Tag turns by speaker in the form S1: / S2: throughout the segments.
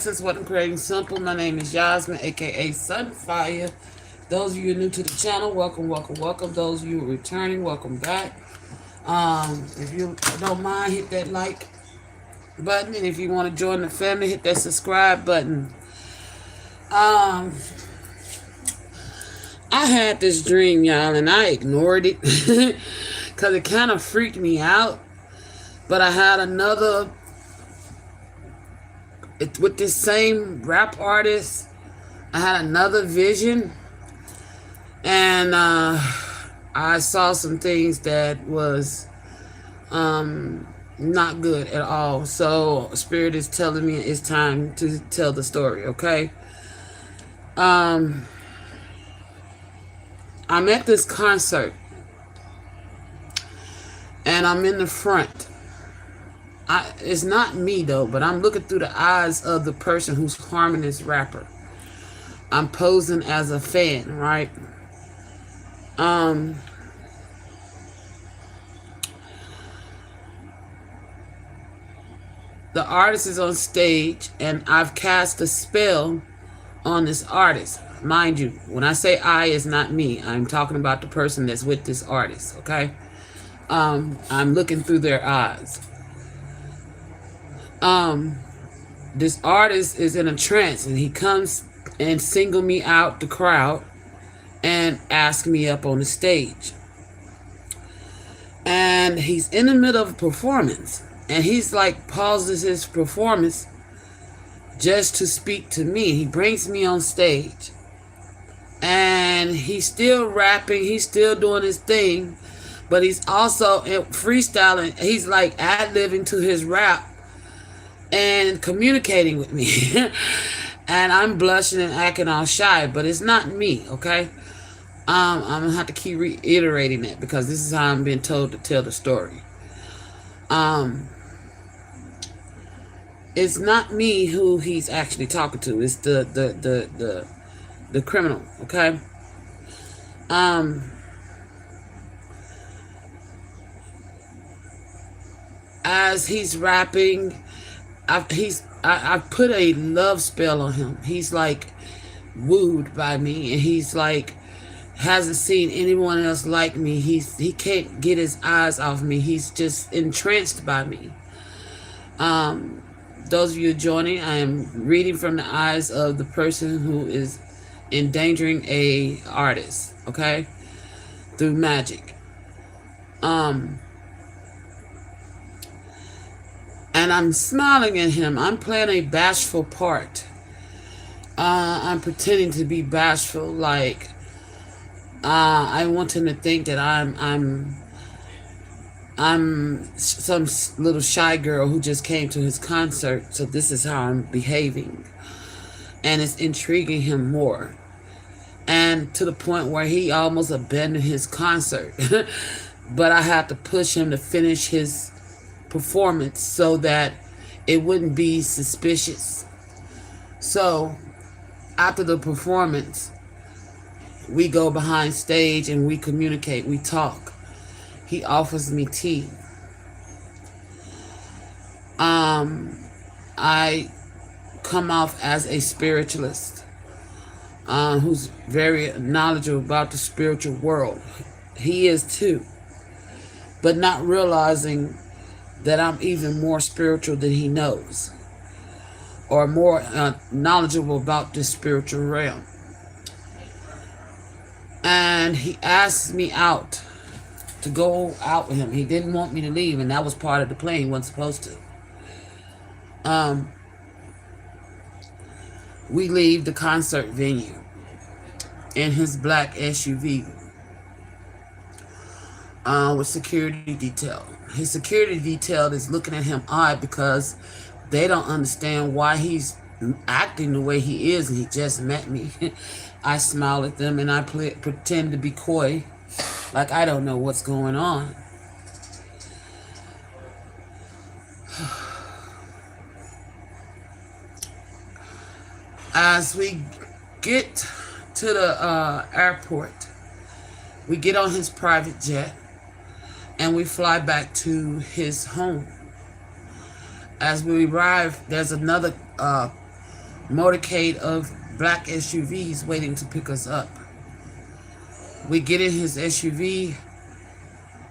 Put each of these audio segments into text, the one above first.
S1: This is what I'm creating simple. My name is Yasmin, aka Sunfire. Those of you new to the channel, welcome, welcome, welcome. Those of you returning, welcome back. If you don't mind, hit that like button, and if you want to join the family, hit that subscribe button. Um, I had this dream, y'all, and I ignored it because it kind of freaked me out. But I had another with this same rap artist. I had another vision, and I saw some things that was not good at all. So Spirit is telling me it's time to tell the story. Okay. I'm at this concert, and I'm in the front. It's not me though, but I'm looking through the eyes of the person who's harming this rapper. I'm posing as a fan, right? The artist is on stage, and I've cast a spell on this artist. Mind you, when I say I, it's not me. I'm talking about the person that's with this artist, okay? I'm looking through their eyes. This artist is in a trance, and he comes and single me out the crowd and ask me up on the stage. And he's in the middle of a performance, and he's like pauses his performance just to speak to me. He brings me on stage, and he's still rapping, he's still doing his thing, but he's also freestyling. He's like ad-libbing to his rap and communicating with me. And I'm blushing and acting all shy, but it's not me, okay? I'm gonna have to keep reiterating that because this is how I'm being told to tell the story. It's not me who he's actually talking to. It's the criminal, okay? As he's rapping, I put a love spell on him. He's like wooed by me, and he's like hasn't seen anyone else like me. He can't get his eyes off me. He's just entranced by me. Those of you joining, I am reading from the eyes of the person who is endangering a artist, okay, through magic. And I'm smiling at him. I'm playing a bashful part. I'm pretending to be bashful, like I want him to think that I'm some little shy girl who just came to his concert. So this is how I'm behaving, and it's intriguing him more, and to the point where he almost abandoned his concert. But I had to push him to finish his performance so that it wouldn't be suspicious. So after the performance, we go behind stage and we communicate, we talk. He offers me tea. I come off as a spiritualist who's very knowledgeable about the spiritual world. He is too, but not realizing that I'm even more spiritual than he knows, or more knowledgeable about this spiritual realm. And he asked me out to go out with him. He didn't want me to leave, and that was part of the plan. He wasn't supposed to. We leave the concert venue in his black SUV with security detail. His security detail is looking at him odd because they don't understand why he's acting the way he is, and he just met me. I smile at them and I pretend to be coy, like I don't know what's going on. As we get to the airport, we get on his private jet and we fly back to his home. As we arrive, there's another motorcade of black SUVs waiting to pick us up. We get in his SUV.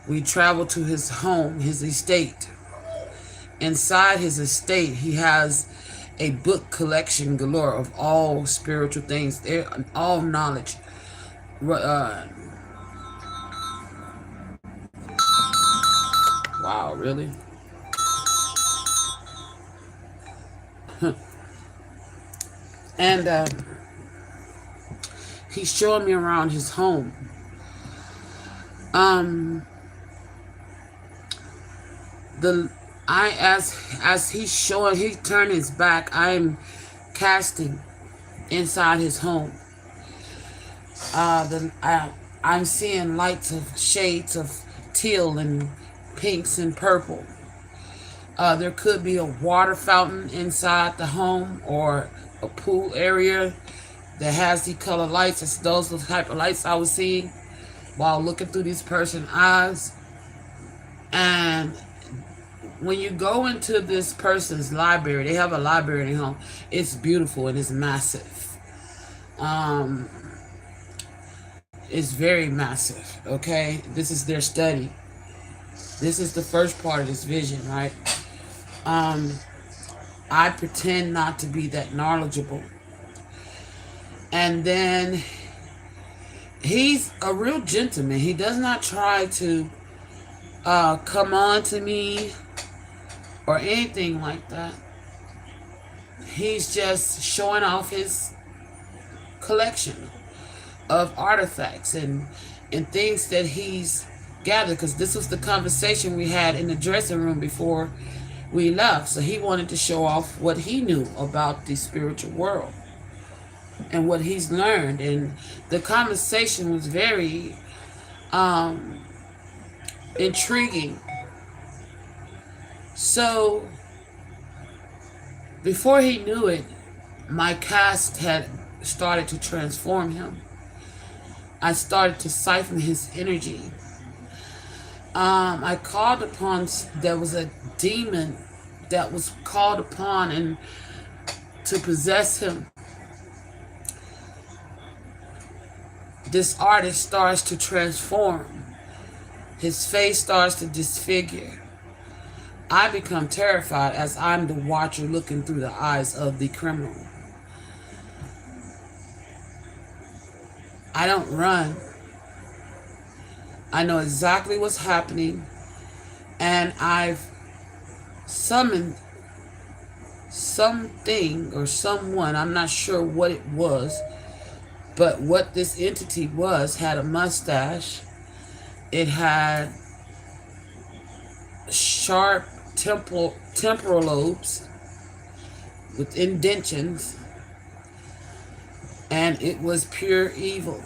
S1: We travel to his home, his estate. Inside his estate, he has a book collection galore of all spiritual things, all knowledge. Wow, really? And he's showing me around his home. As he's showing, he turned his back. I'm casting inside his home. I'm seeing lights of shades of teal and pinks and purple. There could be a water fountain inside the home or a pool area that has the color lights. It's those are the type of lights I was seeing while looking through this person's eyes. And when you go into this person's library, they have a library in their home. It's beautiful and it's massive. It's very massive, okay? This is their study. This is the first part of this vision, right? I pretend not to be that knowledgeable. And then he's a real gentleman. He does not try to come on to me or anything like that. He's just showing off his collection of artifacts and things that he's gathered, because this was the conversation we had in the dressing room before we left. So he wanted to show off what he knew about the spiritual world and what he's learned. And the conversation was very intriguing. So before he knew it, my cast had started to transform him. I started to siphon his energy. I called upon, there was a demon that was called upon and to possess him. This artist starts to transform. His face starts to disfigure. I become terrified as I'm the watcher looking through the eyes of the criminal. I don't run. I know exactly what's happening, and I've summoned something or someone, I'm not sure what it was, but what this entity was had a mustache. It had sharp temporal lobes with indentions, and it was pure evil.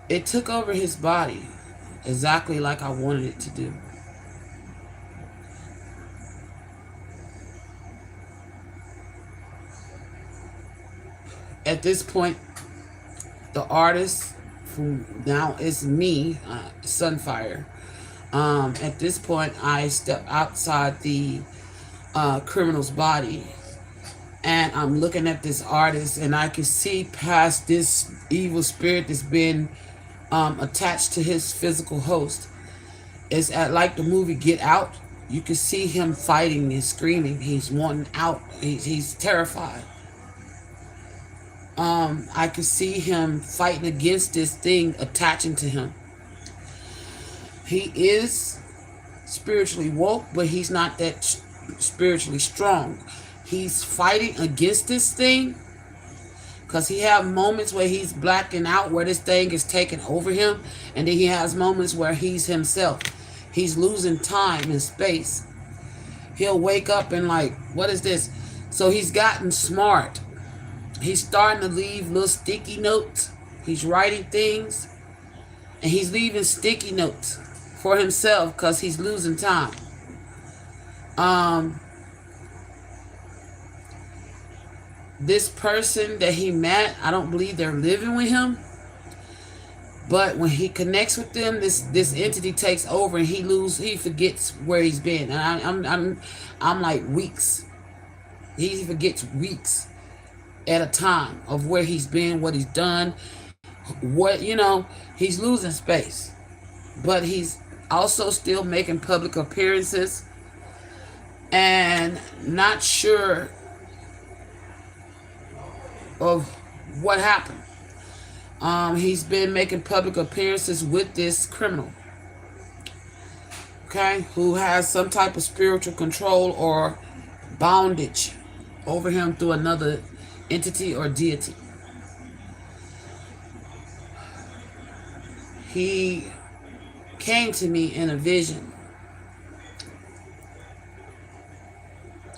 S1: It took over his body exactly like I wanted it to do. At this point, the artist, who now is me, Sunfire, at this point I step outside the criminal's body, and I'm looking at this artist, and I can see past this evil spirit that's been attached to his physical host. It's at like the movie Get Out. You can see him fighting and screaming. He's wanting out. He's terrified. I can see him fighting against this thing attaching to him. He is spiritually woke, but he's not that spiritually strong. He's fighting against this thing because he have moments where he's blacking out, where this thing is taking over him, and then he has moments where he's himself. He's losing time and space. He'll wake up and like, what is this? So he's gotten smart. He's starting to leave little sticky notes. He's writing things, and he's leaving sticky notes for himself because he's losing time. This person that he met, I don't believe they're living with him. But when he connects with them, this entity takes over, and he forgets where he's been. And I'm like weeks. He forgets weeks at a time of where he's been, what he's done, he's losing space. But he's also still making public appearances and not sure of what happened. He's been making public appearances with this criminal, okay, who has some type of spiritual control or bondage over him through another entity or deity. He came to me in a vision,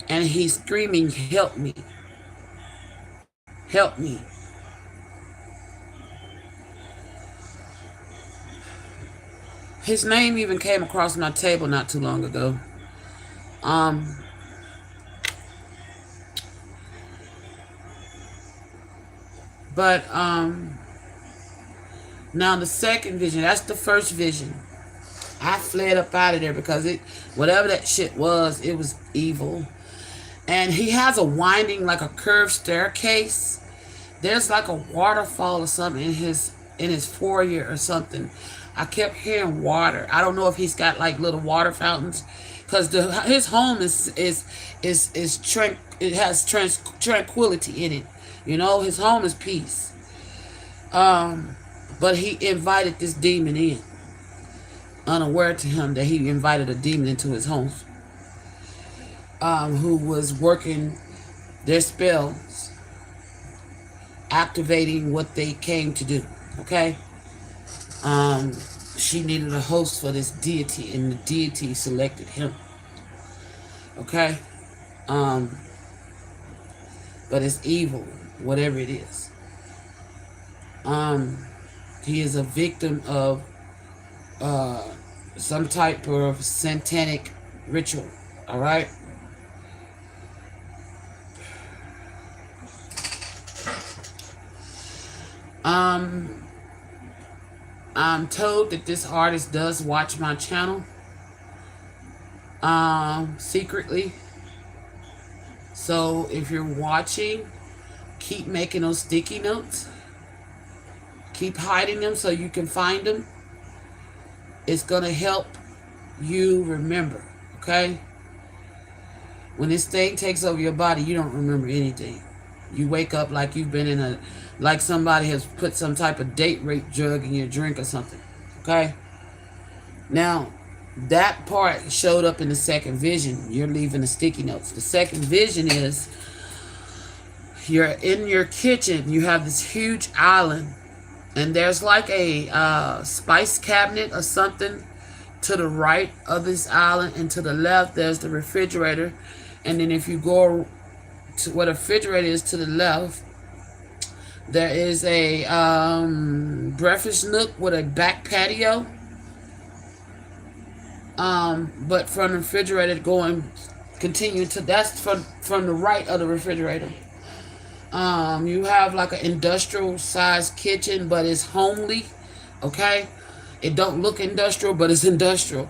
S1: and he's screaming, "Help me! Help me!" His name even came across my table not too long ago. But now the second vision, that's the first vision. I fled up out of there because whatever that shit was, it was evil. And he has a winding, like a curved staircase. There's like a waterfall or something in his foyer or something. I kept hearing water. I don't know if he's got like little water fountains, because his home it has tranquility in it. His home is peace. But he invited this demon in, unaware to him that he invited a demon into his home, who was working their spells, activating what they came to do. Okay. She needed a host for this deity, and the deity selected him. Okay. But it's evil, whatever it is. He is a victim of some type of satanic ritual. All right. I'm told that this artist does watch my channel secretly. So if you're watching, keep making those sticky notes. Keep hiding them so you can find them. It's going to help you remember, okay? When this thing takes over your body, you don't remember anything. You wake up like you've been like somebody has put some type of date rape drug in your drink or something, okay? Now, that part showed up in the second vision. You're leaving the sticky notes. The second vision is you're in your kitchen. You have this huge island, and there's like a spice cabinet or something to the right of this island, and to the left there's the refrigerator. And then if you go to where the refrigerator is to the left, there is a breakfast nook with a back patio. But from the refrigerator continue to, that's from the right of the refrigerator. You have like an industrial sized kitchen, but it's homely. Okay. It don't look industrial, but it's industrial.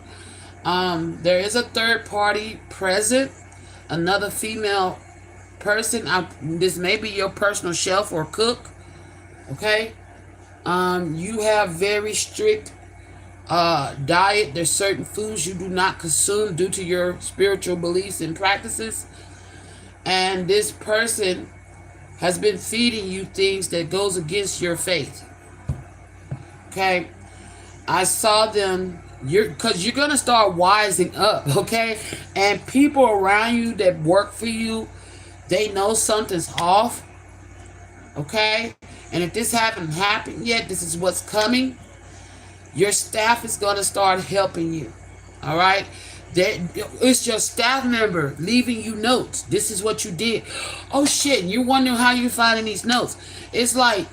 S1: There is a third party present, another female person. This may be your personal chef or cook. Okay. You have very strict diet. There's certain foods you do not consume due to your spiritual beliefs and practices. And this person has been feeding you things that goes against your faith. Okay. I saw them, because you're going to start wising up, okay? And people around you that work for you, they know something's off, okay? And if this hasn't happened yet, this is what's coming. Your staff is going to start helping you, all right? It's your staff member leaving you notes. This is what you did. Oh, shit, and you're wondering how you're finding these notes. It's like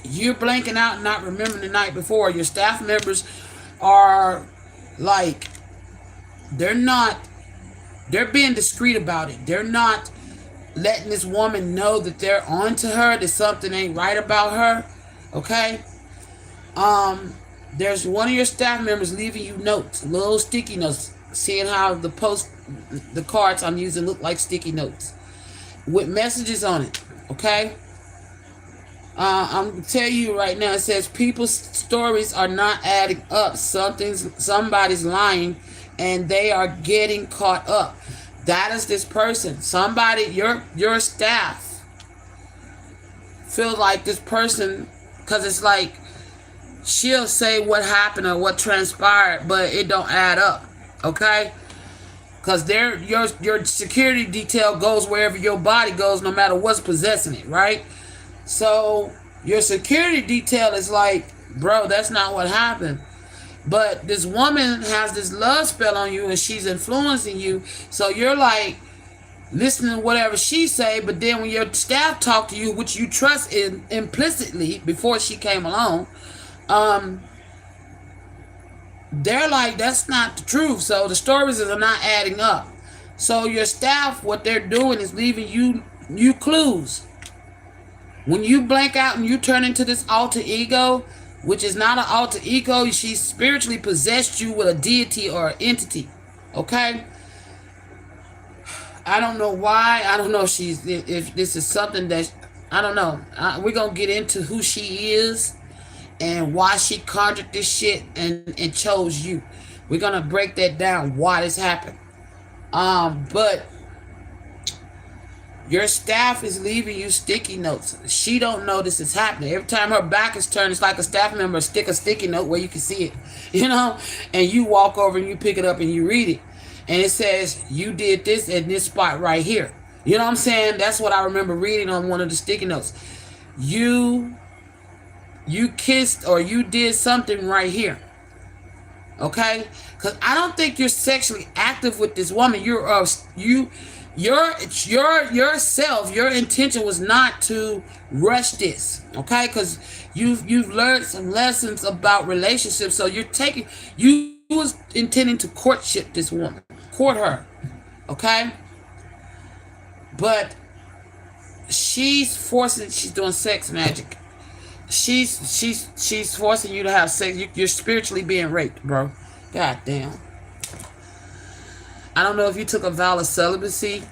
S1: you're blanking out and not remembering the night before. Your staff members are like, they're being discreet about it. They're not letting this woman know that they're on to her, that something ain't right about her, okay? Um, there's one of your staff members leaving you notes, little sticky notes, seeing how the cards I'm using look like sticky notes with messages on it. Okay. I'm gonna tell you right now. It says people's stories are not adding up. Somebody's lying, and they are getting caught up. That is this person. Somebody, your staff, feel like this person, because it's like she'll say what happened or what transpired, but it don't add up. Okay, because your security detail goes wherever your body goes, no matter what's possessing it, right? So your security detail is like, bro, that's not what happened. But this woman has this love spell on you and she's influencing you. So you're like listening to whatever she say, but then when your staff talk to you, which you trust implicitly before she came along, they're like, that's not the truth. So the stories are not adding up. So your staff, what they're doing is leaving you clues. When you blank out and you turn into this alter ego, which is not an alter ego, she spiritually possessed you with a deity or entity. Okay? I don't know why. I don't know if this is something that, I don't know. We're going to get into who she is and why she conjured this shit and chose you. We're going to break that down, why this happened. But your staff is leaving you sticky notes. She don't know this is happening. Every time her back is turned, it's like a staff member stick a sticky note where you can see it, and you walk over and you pick it up and you read it. And it says, you did this at this spot right here. You know what I'm saying? That's what I remember reading on one of the sticky notes. You kissed or you did something right here. Okay? Because I don't think you're sexually active with this woman. Yourself, your intention was not to rush this, okay? Because you've learned some lessons about relationships, so you was intending to courtship this woman, court her, okay? But she's doing sex magic. She's forcing you to have sex. You're spiritually being raped, bro. God damn. I don't know if you took a vow of celibacy.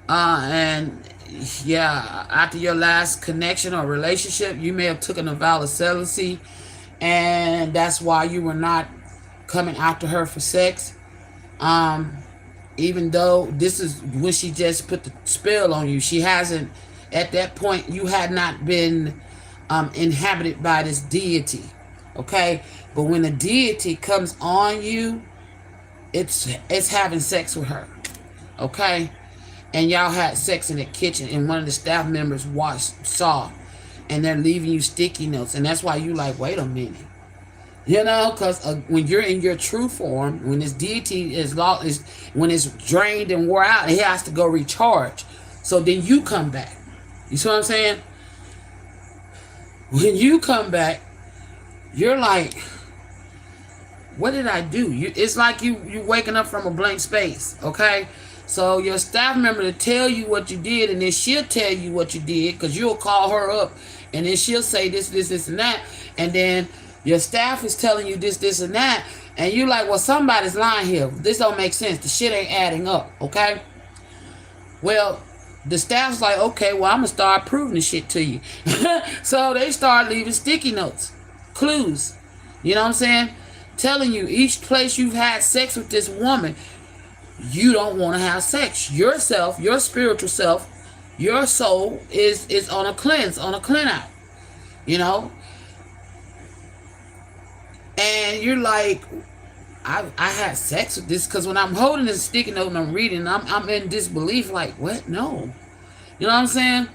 S1: And yeah, after your last connection or relationship, you may have taken a vow of celibacy. And that's why you were not coming after her for sex. Even though this is when she just put the spell on you. She hasn't, at that point, you had not been inhabited by this deity. Okay? But when a deity comes on you, it's having sex with her, okay? And y'all had sex in the kitchen, and one of the staff members saw, and they're leaving you sticky notes, and that's why you like, wait a minute, because when you're in your true form, when this deity when it's drained and wore out, it has to go recharge. So then you come back. You see what I'm saying? When you come back, you're like, what did I do? It's like you waking up from a blank space, okay? So your staff member to tell you what you did, and then she'll tell you what you did, because you'll call her up, and then she'll say this, and that, and then your staff is telling you this, and that, and you like, well, somebody's lying here. This don't make sense. The shit ain't adding up, okay? Well, the staff's like, okay, well, I'm going to start proving the shit to you. So they start leaving sticky notes, clues, you know what I'm saying? Telling you each place you've had sex with this woman, you don't want to have sex. Yourself, your spiritual self, your soul is on a cleanse, on a clean out, and you're like, I had sex with this, because when I'm holding this sticky note and I'm reading, I'm in disbelief, like, what? No, you know what I'm saying?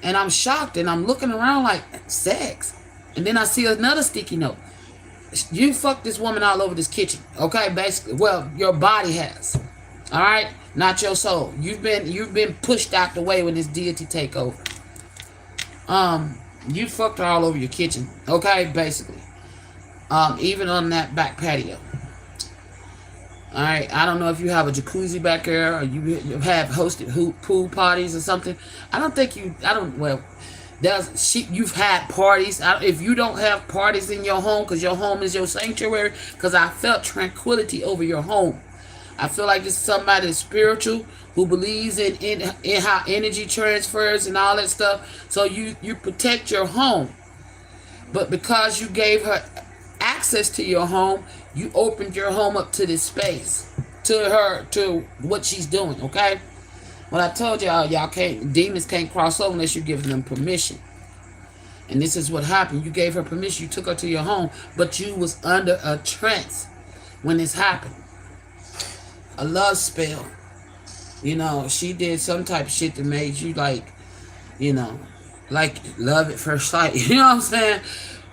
S1: And I'm shocked, and I'm looking around like, sex, and then I see another sticky note. You fucked this woman all over this kitchen, okay? Basically, well, your body has, all right, not your soul. You've been pushed out the way when this deity take over. You fucked her all over your kitchen, okay? Basically, even on that back patio. All right, I don't know if you have a jacuzzi back there or you have hosted pool parties or something. Well, You've had parties. If you don't have parties in your home, because your home is your sanctuary, because I felt tranquility over your home. I feel like this is somebody that's spiritual, who believes in how energy transfers and all that stuff. So you protect your home. But because you gave her access to your home, you opened your home up to this space, to what she's doing, okay? When I told y'all can't, demons can't cross over unless you give them permission. And this is what happened. You gave her permission. You took her to your home, but you was under a trance when this happened. A love spell. You know, she did some type of shit that made you like love at first sight. You know what I'm saying?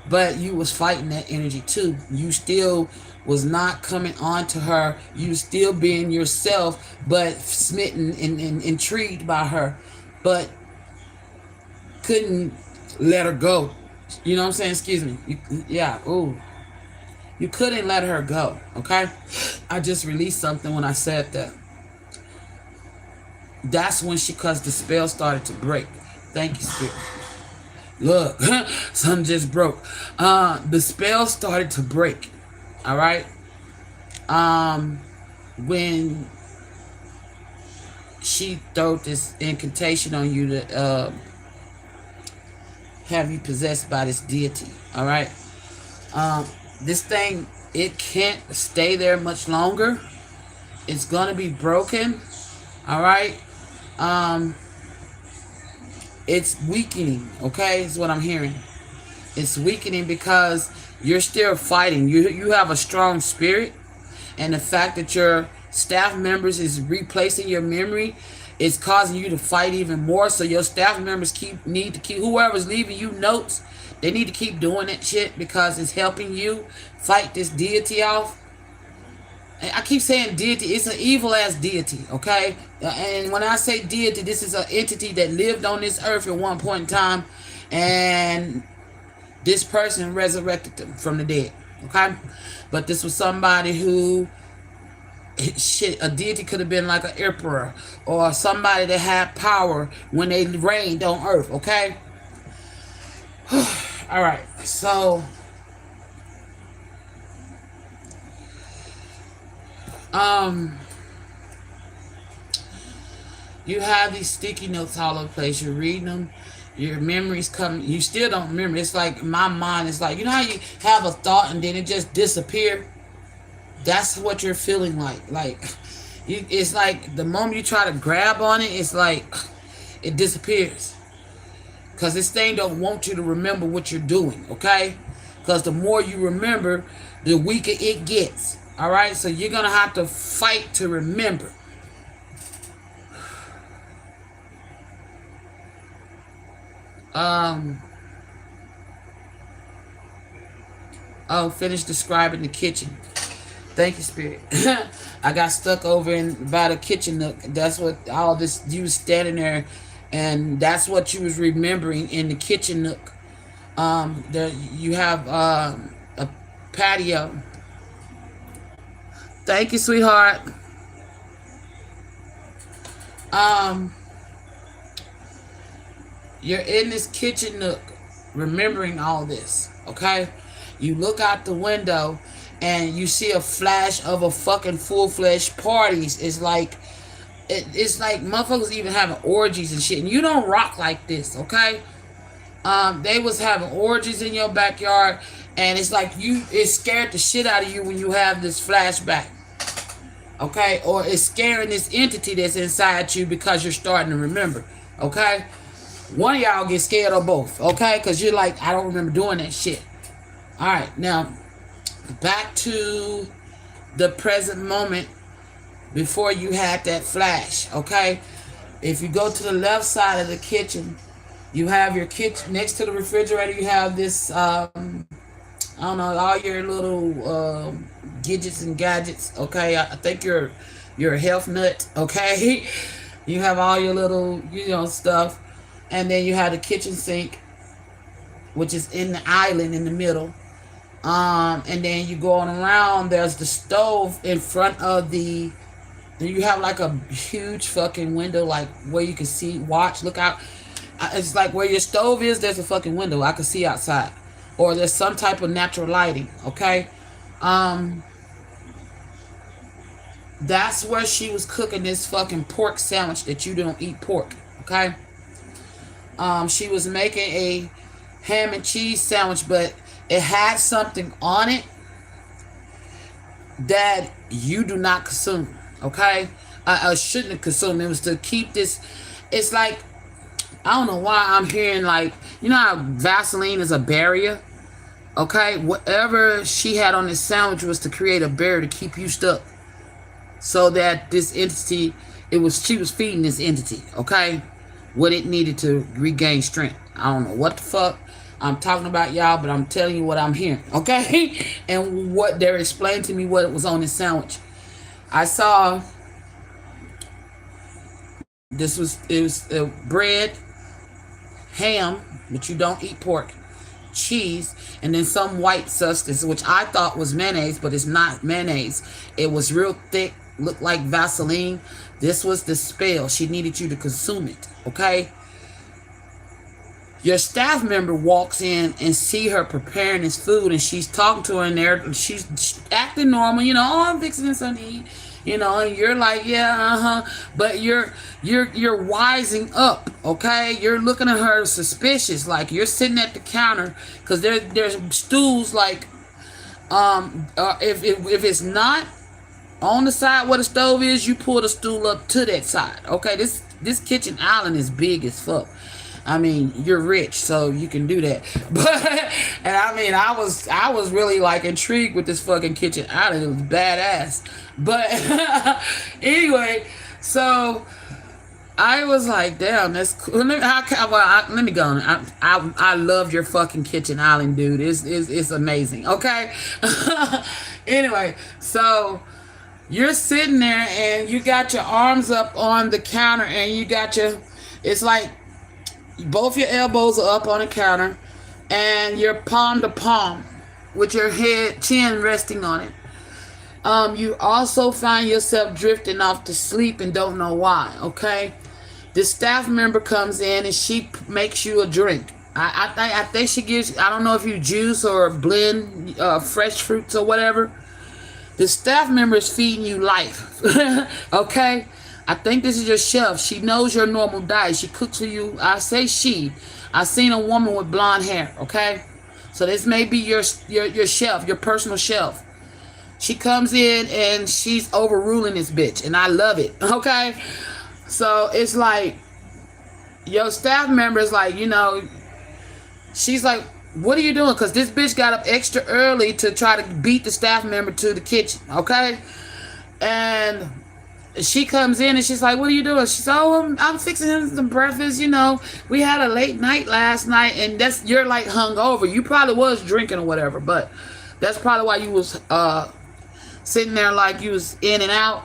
S1: But you was fighting that energy too. You still was not coming on to her. You still being yourself, but smitten and intrigued by her, but couldn't let her go. You know what I'm saying? Excuse me. You couldn't let her go, okay? I just released something when I said that. That's when cause the spell started to break. Thank you, Spirit. Look, something just broke. The spell started to break. All right. When she threw this incantation on you to have you possessed by this deity. All right. This thing, it can't stay there much longer. It's gonna be broken. All right. It's weakening, okay, is what I'm hearing. It's weakening because you're still fighting. You have a strong spirit, and the fact that your staff members is replacing your memory is causing you to fight even more. So your staff members need to keep whoever's leaving you notes, they need to keep doing that shit because it's helping you fight this deity off. I keep saying deity. It's an evil ass deity, okay? And when I say deity, this is an entity that lived on this earth at one point in time, and this person resurrected them from the dead, okay? But this was somebody who, shit, a deity could have been like an emperor or somebody that had power when they reigned on earth, okay? All right, so you have these sticky notes all over the place. You're reading them. Your memories come. You still don't remember. It's like my mind is like, you know how you have a thought and then it just disappears? That's what you're feeling like. Like, it's like the moment you try to grab on it, it's like it disappears. Because this thing don't want you to remember what you're doing, okay? Because the more you remember, the weaker it gets. All right, so you're gonna have to fight to remember. Finish describing the kitchen. Thank you, Spirit. I got stuck over by the kitchen nook. That's what all this. You was standing there, and that's what you was remembering in the kitchen nook. There you have a patio. Thank you, sweetheart. You're in this kitchen nook, remembering all this, okay? You look out the window, and you see a flash of a fucking full-fledged parties. It's like motherfuckers even having orgies and shit, and you don't rock like this, okay? They was having orgies in your backyard, and it's like it scared the shit out of you when you have this flashback. Okay, or it's scaring this entity that's inside you because you're starting to remember. Okay, one of y'all get scared or both. Okay, because you're like, I don't remember doing that shit. All right, now back to the present moment before you had that flash. Okay, if you go to the left side of the kitchen, you have your kitchen next to the refrigerator. You have this I don't know, all your little gadgets and gadgets. Okay, I think you're a health nut. Okay, you have all your little stuff, and then you have the kitchen sink, which is in the island in the middle. And then you go on around. There's the stove in front of the. You have like a huge fucking window, like where you can see, watch, look out. It's like where your stove is, there's a fucking window. I can see outside. Or there's some type of natural lighting, okay? That's where she was cooking this fucking pork sandwich that you don't eat pork, okay? She was making a ham and cheese sandwich, but it had something on it that you do not consume, okay? I shouldn't have consumed. It was to keep this. It's like, I don't know why I'm hearing like, you know how Vaseline is a barrier? Okay? Whatever she had on this sandwich was to create a barrier to keep you stuck. So that this entity, she was feeding this entity, okay? What it needed to regain strength. I don't know what the fuck I'm talking about, y'all, but I'm telling you what I'm hearing, okay? And what they're explaining to me what was on this sandwich. I saw it was bread, ham, but you don't eat pork, cheese, and then some white substance, which I thought was mayonnaise, but it's not mayonnaise. It was real thick, looked like Vaseline. This was the spell. She needed you to consume it, okay? Your staff member walks in and see her preparing this food, and she's talking to her in there, and she's acting normal, you know, oh, I'm fixing something to eat, you know, and you're like, yeah, but you're wising up, okay? You're looking at her suspicious, like you're sitting at the counter, because there's stools, like, if it's not on the side where the stove is, you pull the stool up to that side, okay? This kitchen island is big as fuck. I mean, you're rich, so you can do that. But, and I mean, I was really like intrigued with this fucking kitchen island. It was badass. But anyway, so I was like, damn, that's cool. Let me go on. I love your fucking kitchen island, dude. It's amazing. Okay. Anyway, so you're sitting there and you got your arms up on the counter and you got it's like both your elbows are up on the counter and you're palm to palm with your chin resting on it. You also find yourself drifting off to sleep and don't know why, okay? This staff member comes in and she makes you a drink. I think she gives, I don't know if you juice or blend fresh fruits or whatever. The staff member is feeding you life, okay? I think this is your chef. She knows your normal diet. She cooks for you. I say she. I seen a woman with blonde hair, okay? So this may be your chef, your personal chef. She comes in and she's overruling this bitch, and I love it, okay? So it's like your staff member is like, you know, she's like, what are you doing? Because this bitch got up extra early to try to beat the staff member to the kitchen, okay? And she comes in and she's like, what are you doing? She's like, oh, I'm fixing him some breakfast, you know. We had a late night last night, and you're like hungover. You probably was drinking or whatever, but that's probably why you was sitting there like you was in and out.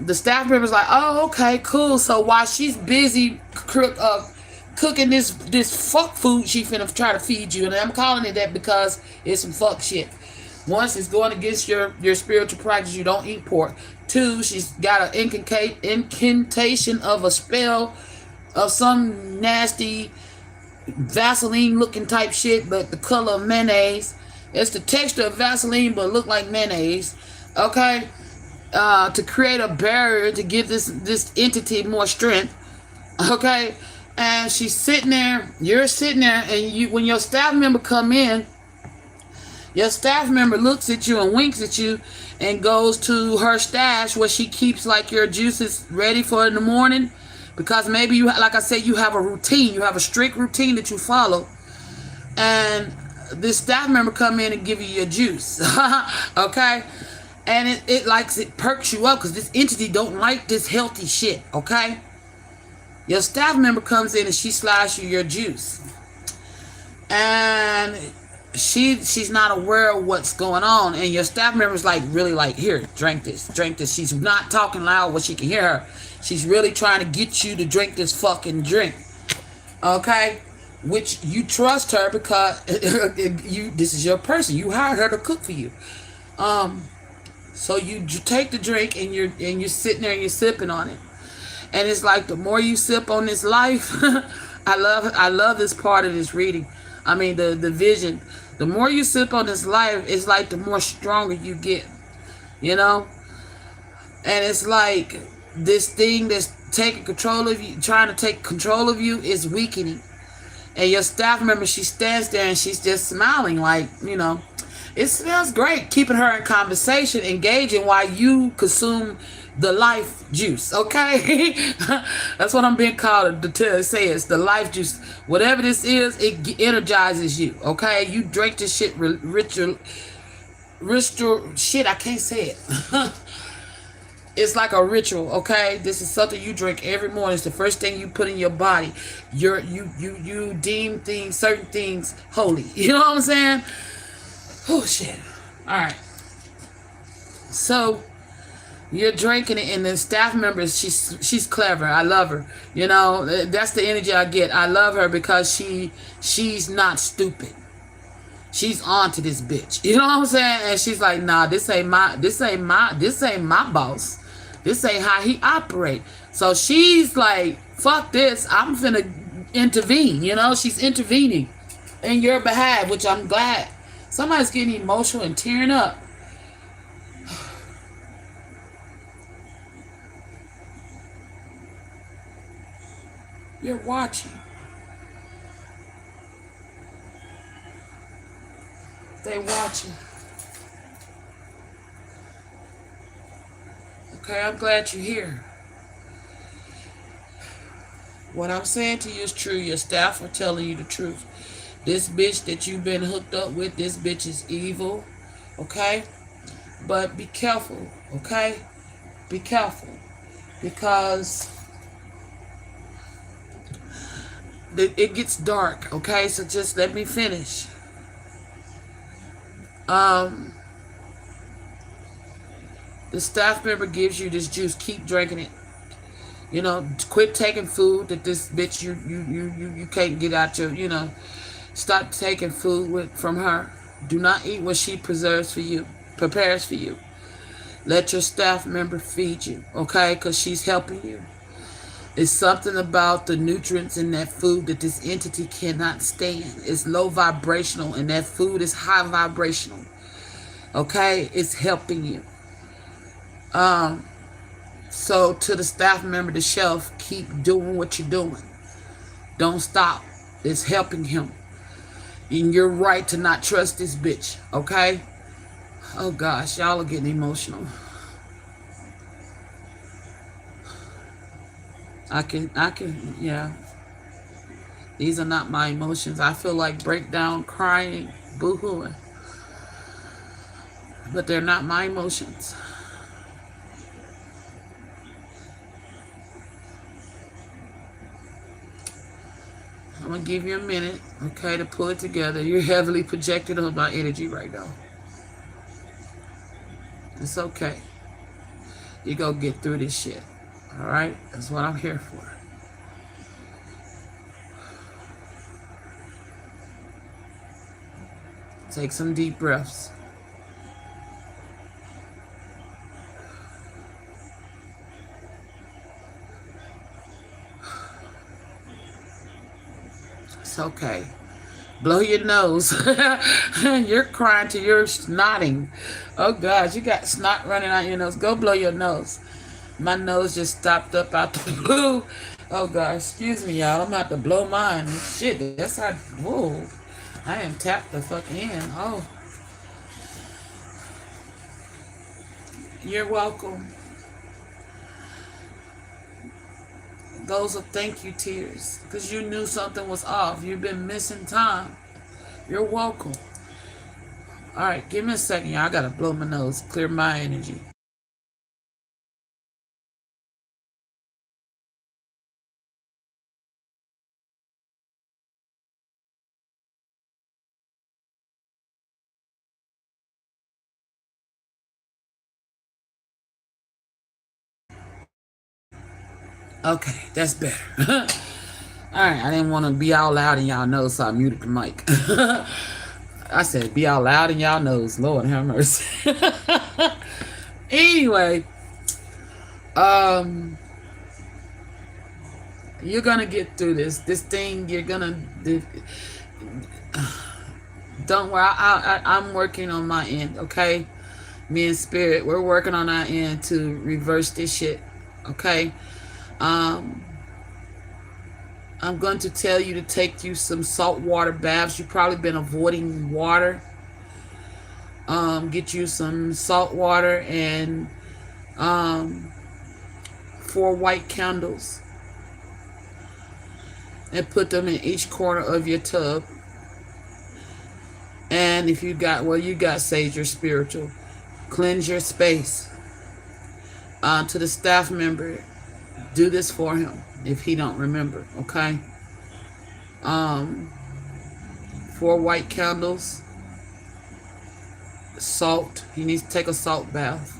S1: The staff member's like, oh, okay, cool. So while she's busy cooking this fuck food, she finna try to feed you, and I'm calling it that because it's some fuck shit. Once, it's going against your spiritual practice. You don't eat pork. 2, she's got an incantation of a spell of some nasty Vaseline looking type shit, but the color of mayonnaise. It's the texture of Vaseline, but look like mayonnaise. Okay, to create a barrier to give this entity more strength. Okay, and she's sitting there. You're sitting there, and when your staff member come in, your staff member looks at you and winks at you and goes to her stash where she keeps like your juices ready for in the morning, because maybe you, like I said, you have a routine. You have a strict routine that you follow, and this staff member come in and give you your juice. Okay, and it perks you up because this entity don't like this healthy shit. Okay, your staff member comes in and she slides you your juice, and she's not aware of what's going on, and your staff member's like, really, like, here, drink this. She's not talking loud where she can hear her. She's really trying to get you to drink this fucking drink, okay? Which you trust her because this is your person. You hired her to cook for you. So you take the drink and you're sitting there and you're sipping on it, And it's like the more you sip on this life, I love this part of this reading. I mean the vision. The more you sip on this life, it's like the more stronger you get. You know? And it's like this thing that's taking control of you, trying to take control of you, is weakening. And your staff member, she stands there and she's just smiling, like, it smells great, keeping her in conversation, engaging while you consume the life juice. Okay. That's what I'm being called to say. It's the life juice. Whatever this is, it energizes you. Okay. You drink this shit ritual shit, I can't say it. It's like a ritual, okay? This is something you drink every morning. It's the first thing you put in your body. You deem things, certain things holy. You know what I'm saying? Oh shit. Alright. So you're drinking it, and the staff member, she's clever. I love her. That's the energy I get. I love her because she's not stupid. She's on to this bitch. You know what I'm saying? And she's like, nah, this ain't my boss. This ain't how he operate. So she's like, fuck this. I'm finna intervene. She's intervening in your behalf, which I'm glad. Somebody's getting emotional and tearing up. You're watching. They watching. Okay, I'm glad you're here. What I'm saying to you is true. Your staff are telling you the truth. This bitch that you've been hooked up with, this bitch is evil. Okay? But be careful. Okay? Be careful. Because it gets dark. Okay? So just let me finish. The staff member gives you this juice. Keep drinking it. Quit taking food that this bitch you can't get out your. Stop taking food from her. Do not eat what she prepares for you. Let your staff member feed you, okay? Because she's helping you. It's something about the nutrients in that food that this entity cannot stand. It's low vibrational, and that food is high vibrational. Okay? It's helping you. So to the staff member, the shelf, keep doing what you're doing. Don't stop. It's helping him. And you're right to not trust this bitch. Okay? Oh gosh, y'all are getting emotional. I can, yeah. These are not my emotions. I feel like breakdown, crying, boo-hooing. But they're not my emotions. I'm going to give you a minute, okay, to pull it together. You're heavily projected on my energy right now. It's okay. You're going to get through this shit. All right? That's what I'm here for. Take some deep breaths. It's okay. Blow your nose. You're crying till you're snotting. Oh, God, you got snot running out your nose. Go blow your nose. My nose just stopped up out the blue. Oh, God, excuse me, y'all. I'm about to blow mine. Shit, that's how... Whoa. I am tapped the fuck in. Oh. You're welcome. Those are thank you tears. Because you knew something was off. You've been missing time. You're welcome. Alright, give me a second, y'all. I gotta blow my nose. Clear my energy. Okay, that's better. Alright, I didn't want to be all loud in y'all nose, so I muted the mic. I said be all loud in y'all nose. Lord have mercy. Anyway, You're gonna get through this. This thing, you're gonna. Don't worry. I'm working on my end. Okay, me and Spirit, we're working on our end to reverse this shit. Okay. Um, I'm going to tell you to take you some saltwater baths. You've probably been avoiding water. Get you some salt water and um, 4 white candles and put them in each corner of your tub. And if you got, well, you got sage or spiritual, cleanse your space. To the staff member, do this for him if he don't remember, okay? 4 white candles, salt. He needs to take a salt bath.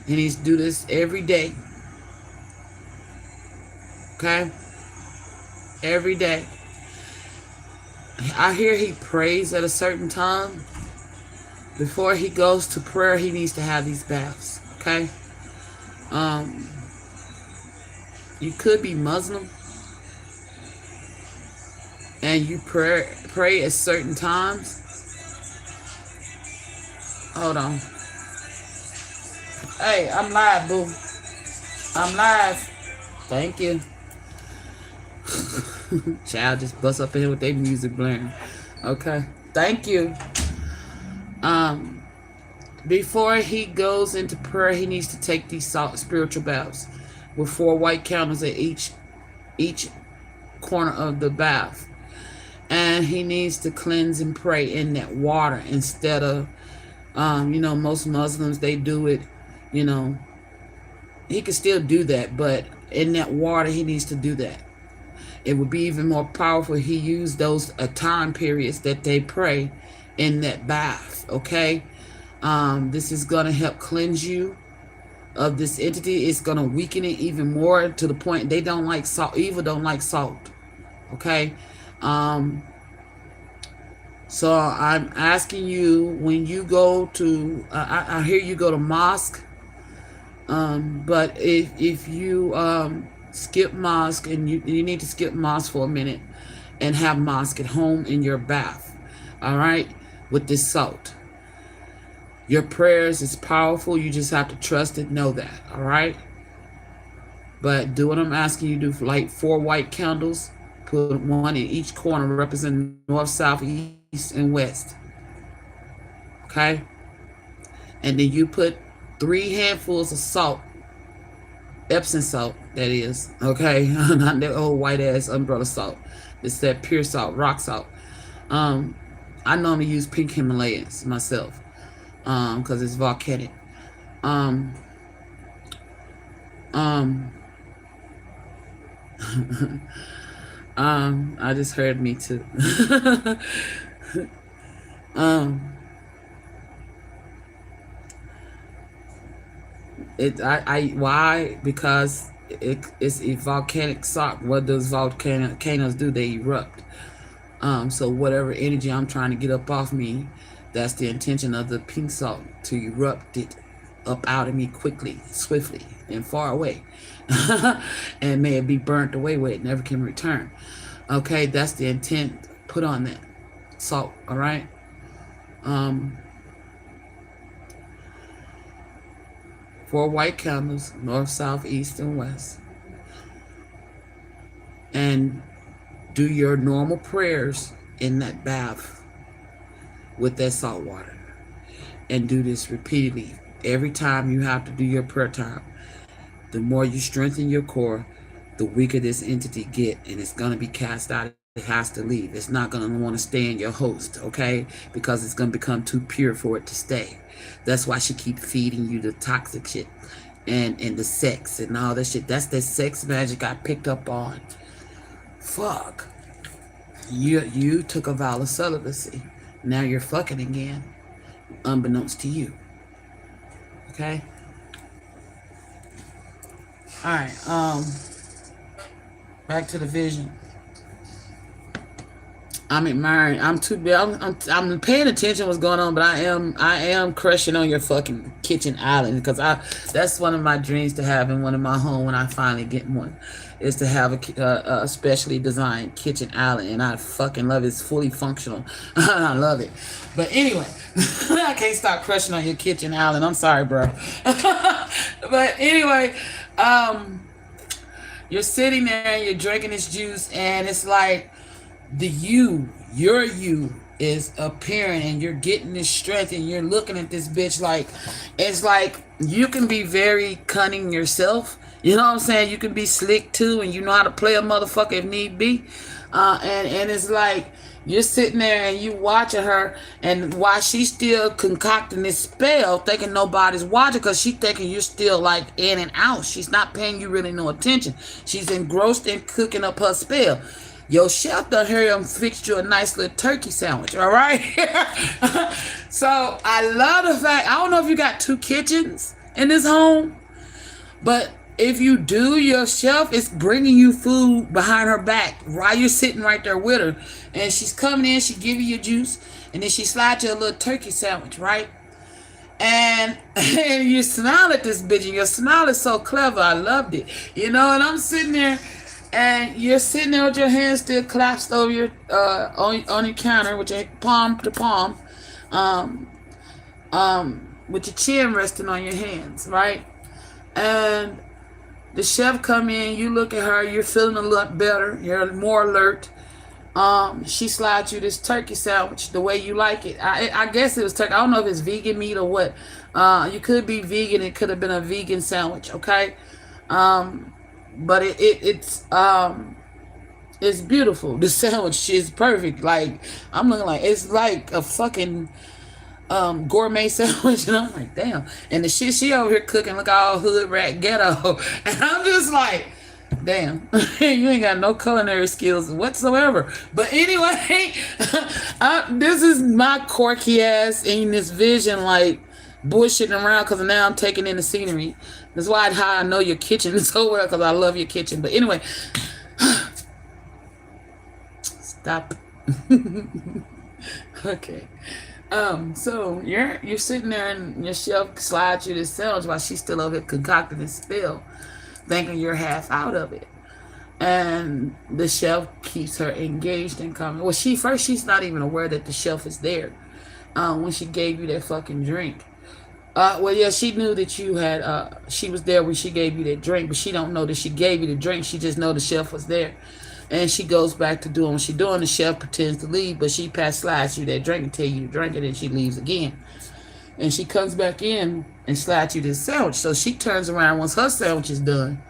S1: He needs to do this every day, okay? Every day. I hear he prays at a certain time. Before he goes to prayer, he needs to have these baths, okay? You could be Muslim and you pray at certain times. Hold on. Hey, I'm live, boo. I'm live. Thank you. Child just bust up in here with their music blaring. Okay. Thank you. Before he goes into prayer, he needs to take these spiritual baths with 4 white candles at each corner of the bath. And he needs to cleanse and pray in that water instead of, most Muslims, they do it, he can still do that, but in that water, he needs to do that. It would be even more powerful. He used those time periods that they pray in that bath, okay? This is going to help cleanse you of this entity. It's going to weaken it even more to the point they don't like salt. Evil don't like salt, okay? So I'm asking you, when you go to, I hear you go to mosque, but if you skip mosque, and you need to skip mosque for a minute and have mosque at home in your bath, all right, with this salt. Your prayers is powerful. You just have to trust it, know that, all right? But do what I'm asking you to do. Light 4 white candles, put 1 in each corner representing north, south, east, and west, okay? And then you put 3 handfuls of salt, Epsom salt, that is, okay? Not that old white ass umbrella salt. It's that pure salt, rock salt. I normally use pink Himalayas myself, because it's volcanic. I just heard me too. Why? Because it's a volcanic salt. What does volcanoes do? They erupt. So whatever energy I'm trying to get up off me, that's the intention of the pink salt, to erupt it up out of me quickly, swiftly, and far away. And may it be burnt away where it never can return. Okay, that's the intent put on that salt, all right? 4 white candles, north, south, east, and west. And do your normal prayers in that bath with that salt water. And do this repeatedly. Every time you have to do your prayer time, the more you strengthen your core, the weaker this entity get, and it's going to be cast out. It has to leave. It's not going to want to stay in your host, okay? Because it's going to become too pure for it to stay. That's why she keep feeding you the toxic shit and the sex and all that shit. That's that sex magic I picked up on. Fuck. You took a vow of celibacy. Now you're fucking again, unbeknownst to you. Okay? Alright, back to the vision. I'm admiring. I'm too. I'm paying attention what's going on, but I am crushing on your fucking kitchen island because I. That's one of my dreams to have in one of my home when I finally get one, is to have a specially designed kitchen island, and I fucking love it. It's fully functional. I love it. But anyway, I can't stop crushing on your kitchen island. I'm sorry, bro. But anyway, you're sitting there and you're drinking this juice, and it's like your you is appearing, and you're getting this strength, and you're looking at this bitch like, it's like you can be very cunning yourself. You know what I'm saying? You can be slick too, and you know how to play a motherfucker if need be. And it's like you're sitting there and you watching her, and while she's still concocting this spell, thinking nobody's watching, because she thinking you're still like in and out. She's not paying you really no attention. She's engrossed in cooking up her spell. Your chef done here and fixed you a nice little turkey sandwich, all right? So I love the fact, I don't know if you got two kitchens in this home, but if you do, your chef is bringing you food behind her back while you're sitting right there with her. And she's coming in, she give you your juice, and then she slides you a little turkey sandwich, right? And you smile at this bitch, and your smile is so clever. I loved it. You know, and I'm sitting there, and you're sitting there with your hands still clasped over your on your counter with your palm to palm, um, with your chin resting on your hands, right? And the chef come in, you look at her, you're feeling a lot better, you're more alert. She slides you this turkey sandwich the way you like it. I guess it was turkey. I don't know if it's vegan meat or what. You could be vegan. It could have been a vegan sandwich, okay? But it's beautiful. The sandwich is perfect. Like, I'm looking like it's like a fucking gourmet sandwich, and I'm like, damn. And the shit she over here cooking look all hood rat ghetto, and I'm just like, damn, you ain't got no culinary skills whatsoever. But anyway, this is my quirky ass in this vision, like bullshitting around, because now I'm taking in the scenery. That's why how I know your kitchen so well, because I love your kitchen. But anyway, stop. Okay. So you're sitting there, and your chef slides you this sandwich while she's still over here concocting this spell, thinking you're half out of it. And the chef keeps her engaged in coming. Well, she's not even aware that the chef is there. When she gave you that fucking drink. Well, yeah, she knew that you had. She was there when she gave you that drink, but she don't know that she gave you the drink. She just know the chef was there. And she goes back to doing what she doing. The chef pretends to leave, but she slides you that drink and tell you to drink it, and she leaves again. And she comes back in and slides you this sandwich. So she turns around once her sandwich is done,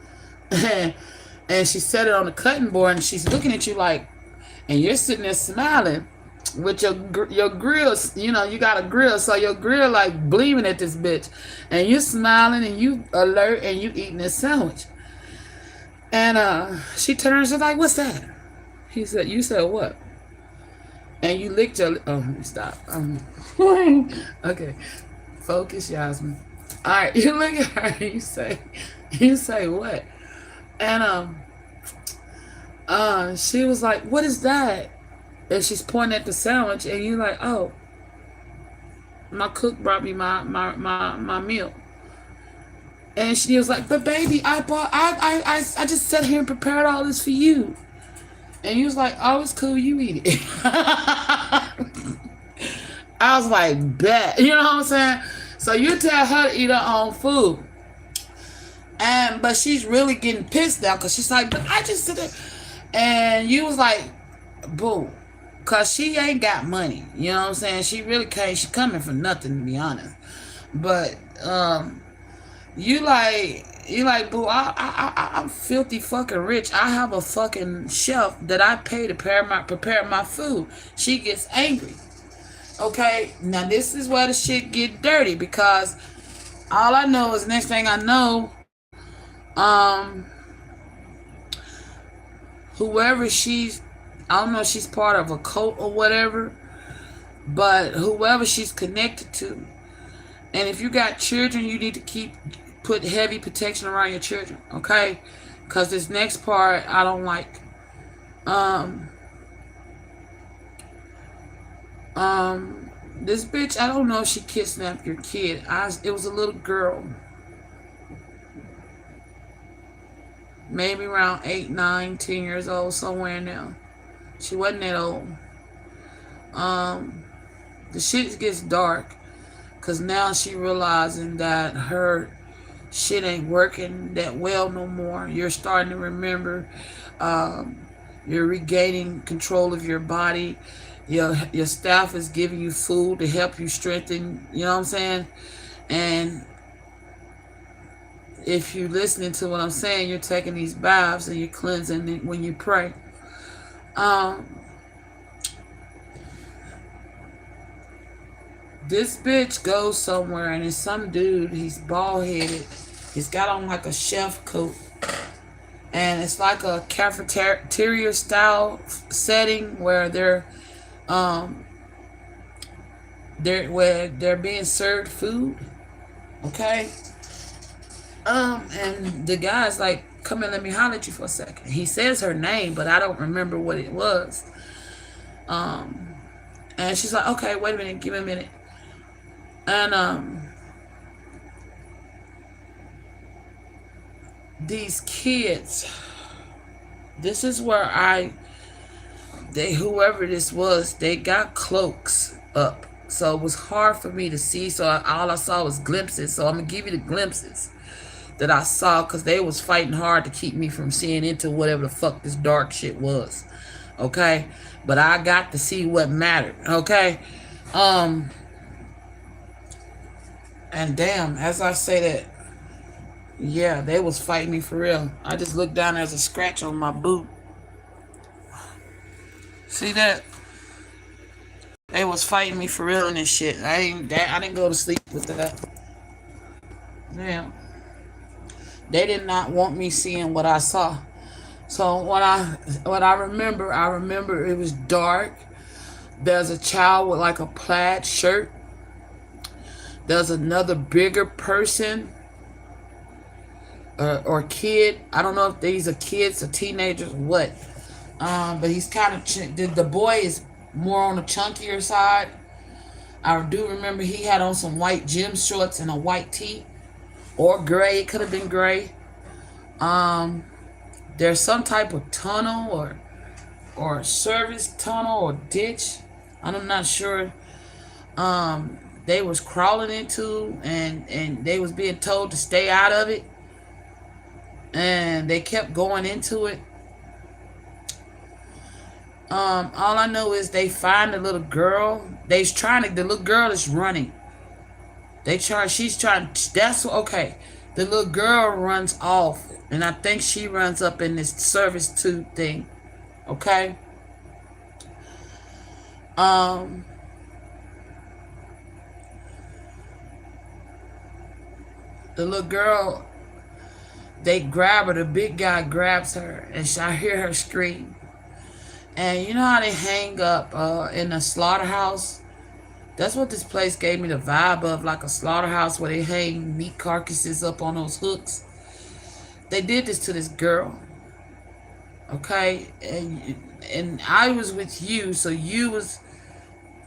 S1: and she set it on the cutting board, and she's looking at you like, and you're sitting there smiling with your grill. You know, you got a grill, so your grill like gleaming at this bitch, and you're smiling and you alert and you eating this sandwich. And she turns and like, what's that? He said, you said what? And you licked your, stop. Okay. Focus, Yasmin. All right, you look at her and you say what? And she was like, what is that? And she's pointing at the sandwich, and you're like, oh, my cook brought me my meal. And she was like, but baby, I just sat here and prepared all this for you. And you was like, oh, it's cool, you eat it. I was like, bet. You know what I'm saying? So you tell her to eat her own food. But she's really getting pissed now, because she's like, but I just sit there. And you was like, boo. Because she ain't got money. You know what I'm saying? She really can't. She coming for nothing, to be honest. But, you like, boo, I'm filthy fucking rich. I have a fucking chef that I pay to prepare my food. She gets angry. Okay, now this is where the shit get dirty, because all I know is next thing I know, whoever I don't know if she's part of a cult or whatever, but whoever she's connected to, and if you got children, you need to put heavy protection around your children, okay? Because this next part I don't like. This bitch, I don't know if she kidnapped your kid. It was a little girl, maybe around 8, 9, 10 years old, somewhere in there. She wasn't that old. The shit gets dark because now she realizing that her shit ain't working that well no more. You're starting to remember. You're regaining control of your body. Your staff is giving you food to help you strengthen. You know what I'm saying? And if you're listening to what I'm saying, you're taking these baths and you're cleansing when you pray. This bitch goes somewhere and it's some dude. He's bald headed. He's got on like a chef coat, and it's like a cafeteria style setting where they're being served food. Okay. And the guy's like, "Come here, let me holler at you for a second." He says her name, but I don't remember what it was. And she's like, "Okay, wait a minute, give me a minute." And these kids, this is where whoever this was, they got cloaks up, so it was hard for me to see. So all I saw was glimpses. So I'm gonna give you the glimpses that I saw, because they was fighting hard to keep me from seeing into whatever the fuck this dark shit was. Okay, but I got to see what mattered. Okay. And damn, as I say that, yeah, they was fighting me for real. I just looked down, there's a scratch on my boot. See that? They was fighting me for real in this shit. I didn't go to sleep with that. Damn. They did not want me seeing what I saw. So what I remember it was dark. There's a child with like a plaid shirt. There's another bigger person or kid. I don't know if these are kids or teenagers or what. But he's kind of, the boy is more on the chunkier side. I do remember he had on some white gym shorts and a white tee. Or gray, it could have been gray. There's some type of tunnel or service tunnel or ditch. I'm not sure. They was crawling into, and they was being told to stay out of it, and they kept going into it. All I know is they find the little girl. The little girl is running. She's trying, okay. The little girl runs off, and I think she runs up in this service tube thing. Okay. The little girl, they grab her. The big guy grabs her, and I hear her scream. And you know how they hang up in a slaughterhouse? That's what this place gave me the vibe of, like a slaughterhouse where they hang meat carcasses up on those hooks. They did this to this girl. Okay? And I was with you, so you was,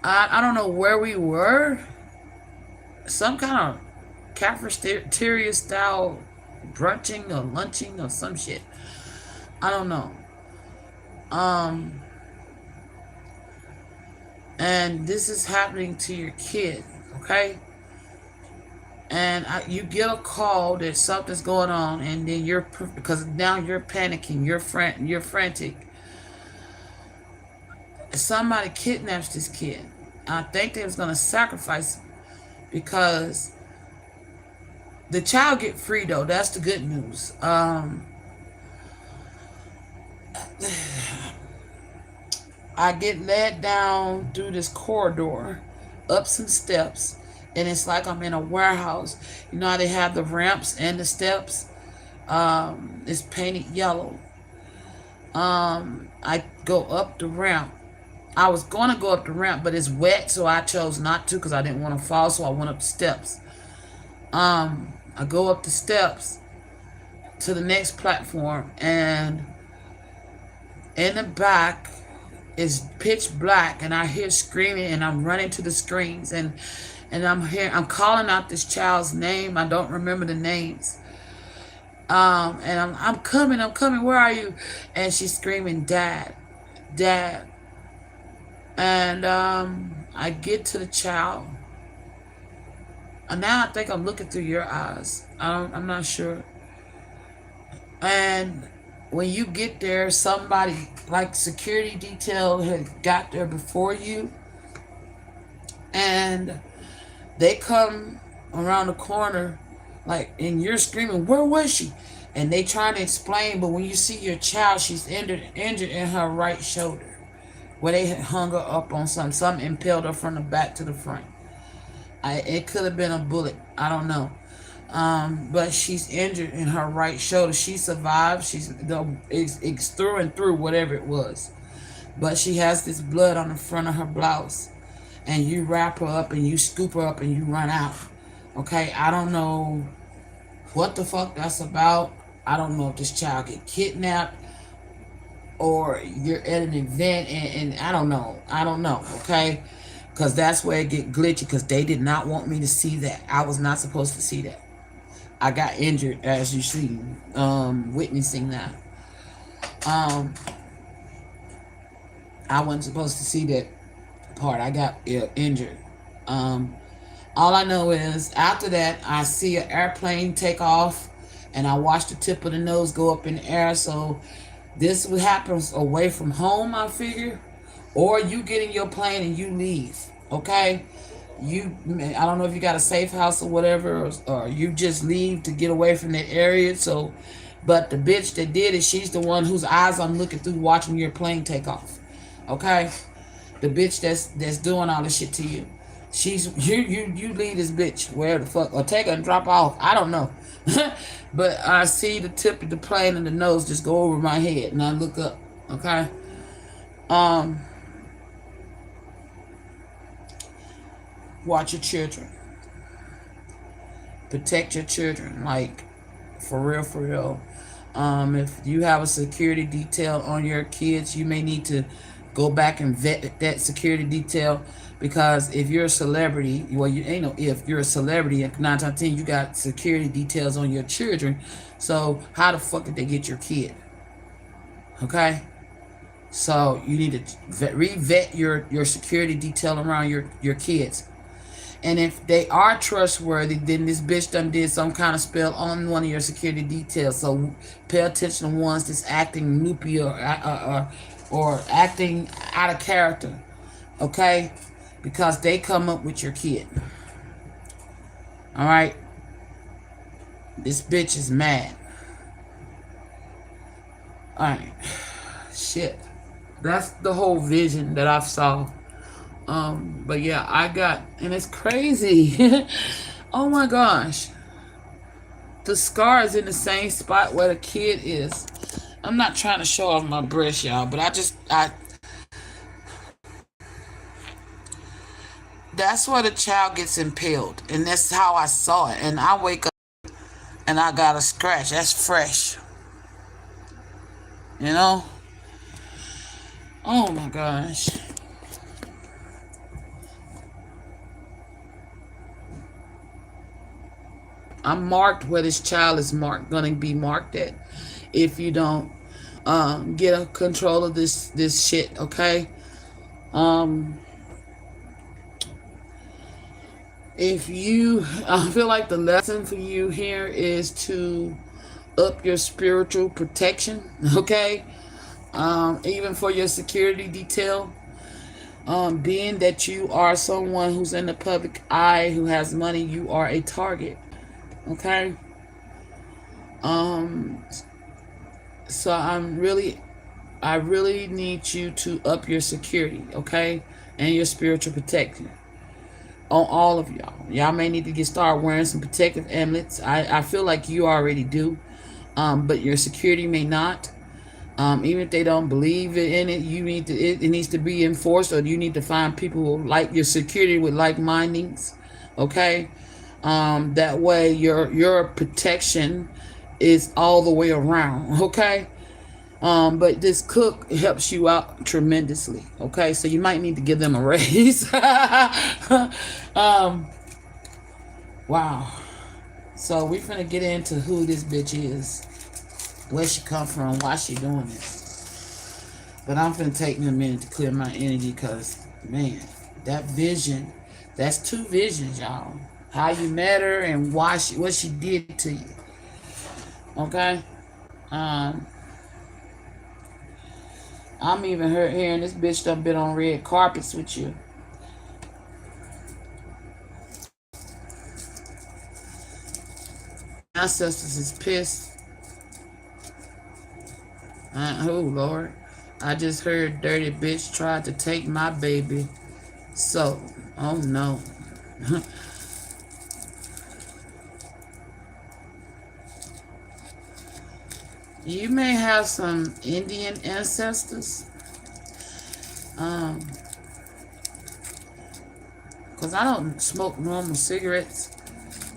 S1: I don't know where we were. Some kind of cafeteria style brunching or lunching or some shit. I don't know. And this is happening to your kid, okay? And you get a call that something's going on, and then because now you're panicking, you're frantic. Somebody kidnaps this kid. I think they was gonna sacrifice him, because the child get free though. That's the good news. I get led down through this corridor, up some steps, and it's like I'm in a warehouse. You know how they have the ramps and the steps? It's painted yellow. I go up the ramp. I was going to go up the ramp, but it's wet, so I chose not to because I didn't want to fall, so I went up the steps. I go up the steps to the next platform, and in the back it's pitch black, and I hear screaming, and I'm running to the screens, and I'm calling out this child's name. I don't remember the names. And I'm coming. Where are you? And she's screaming, Dad, Dad. And I get to the child. And now I think I'm looking through your eyes. I'm not sure. And when you get there, somebody like security detail had got there before you, and they come around the corner, like, and you're screaming, "Where was she?" And they trying to explain, but when you see your child, she's injured in her right shoulder, where they had hung her up on something impaled her from the back to the front. It could have been a bullet. I don't know. But she's injured in her right shoulder. She survived. It's through and through whatever it was. But she has this blood on the front of her blouse. And you wrap her up and you scoop her up and you run out. Okay, I don't know what the fuck that's about. I don't know if this child get kidnapped or you're at an event and I don't know. I don't know, okay? Because that's where it get glitchy, because they did not want me to see that. I was not supposed to see that. I got injured, as you see, witnessing that. I wasn't supposed to see that part. I got injured. All I know is after that, I see an airplane take off, and I watch the tip of the nose go up in the air. So this happens away from home, I figure, or you get in your plane and you leave. Okay, I don't know if you got a safe house or whatever, or you just leave to get away from that area. So, but the bitch that did it, she's the one whose eyes I'm looking through watching your plane take off. Okay, the bitch that's doing all this shit to you. She's you leave this bitch where the fuck, or take her and drop off. I don't know. But I see the tip of the plane and the nose just go over my head, and I look up. Okay. Watch your children. Protect your children, like, for real, for real. If you have a security detail on your kids, you may need to go back and vet that security detail, because if you're a celebrity, well, you ain't no if you're a celebrity, and 9 times out of 10 you got security details on your children. So how the fuck did they get your kid? Okay, so you need to re-vet your security detail around your kids. And if they are trustworthy, then this bitch done did some kind of spell on one of your security details. So pay attention to ones that's acting loopy or acting out of character, okay? Because they come up with your kid. All right? This bitch is mad. All right. Shit. That's the whole vision that I saw. But yeah, and it's crazy. Oh my gosh. The scar is in the same spot where the kid is. I'm not trying to show off my breast, y'all, but that's where the child gets impaled. And that's how I saw it. And I wake up and I got a scratch. That's fresh. You know? Oh my gosh. I'm marked where this child is gonna be marked at if you don't get a control of this shit, okay? I feel like the lesson for you here is to up your spiritual protection, okay? Even for your security detail. Being that you are someone who's in the public eye, who has money, you are a target. Okay. So I really need you to up your security, okay, and your spiritual protection on all of y'all. Y'all may need to start wearing some protective amulets. I feel like you already do, but your security may not. Even if they don't believe in it, it needs to be enforced, or you need to find people who like your security with like mindings, okay. That way your protection is all the way around, okay? But this cook helps you out tremendously. Okay, so you might need to give them a raise. Wow. So we finna get into who this bitch is, where she come from, why she doing this. But I'm finna take me a minute to clear my energy, cause man, that vision, that's two visions, y'all. How you met her and why what she did to you. Okay. I'm even hearing this bitch done been on red carpets with you. Ancestors is pissed. Oh Lord, I just heard dirty bitch tried to take my baby. So, oh no. You may have some Indian ancestors. Cause I don't smoke normal cigarettes.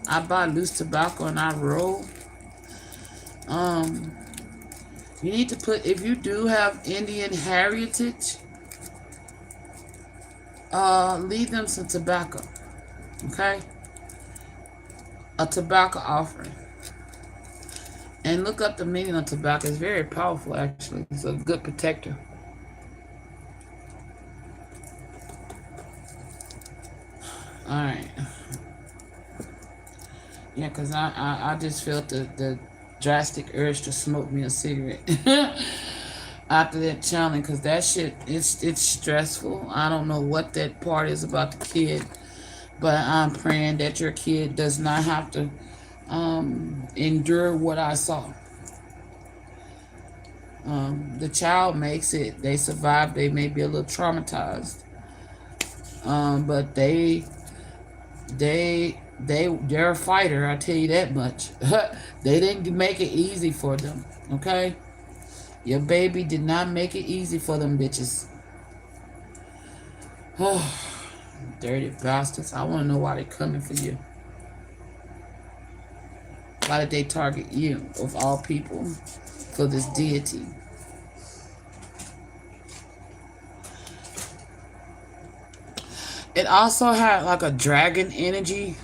S1: I buy loose tobacco and I roll. You need to put, if you do have Indian heritage, leave them some tobacco. Okay? A tobacco offering. And look up the meaning of tobacco. It's very powerful, actually. It's a good protector. Alright. Yeah, because I just felt the drastic urge to smoke me a cigarette after that challenge, because that shit, it's stressful. I don't know what that part is about the kid, but I'm praying that your kid does not have to endure what I saw. The child makes it. They survive. They may be a little traumatized, but they're a fighter. I tell you that much. They didn't make it easy for them. Okay, your baby did not make it easy for them bitches. Oh, dirty bastards! I want to know why they're coming for you. Why did they target you, of all people, for this deity? It also had like a dragon energy.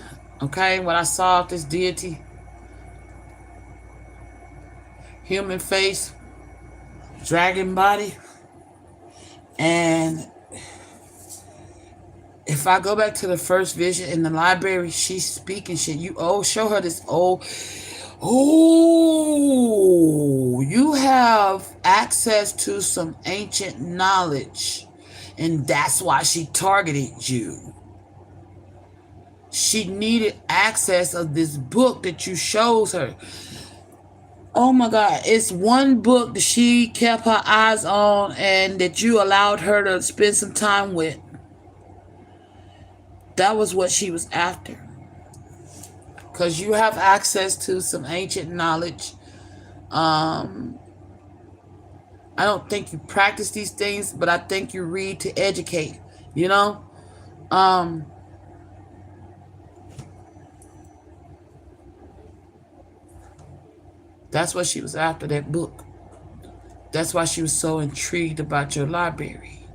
S1: Okay, what I saw of this deity. Human face, dragon body. And if I go back to the first vision in the library, she's speaking shit. Show her this you have access to some ancient knowledge. And that's why she targeted you. She needed access of this book that you shows her. Oh my God, it's one book that she kept her eyes on and that you allowed her to spend some time with. That was what she was after. Because you have access to some ancient knowledge. I don't think you practice these things, but I think you read to educate, you know? That's what she was after, that book. That's why she was so intrigued about your library.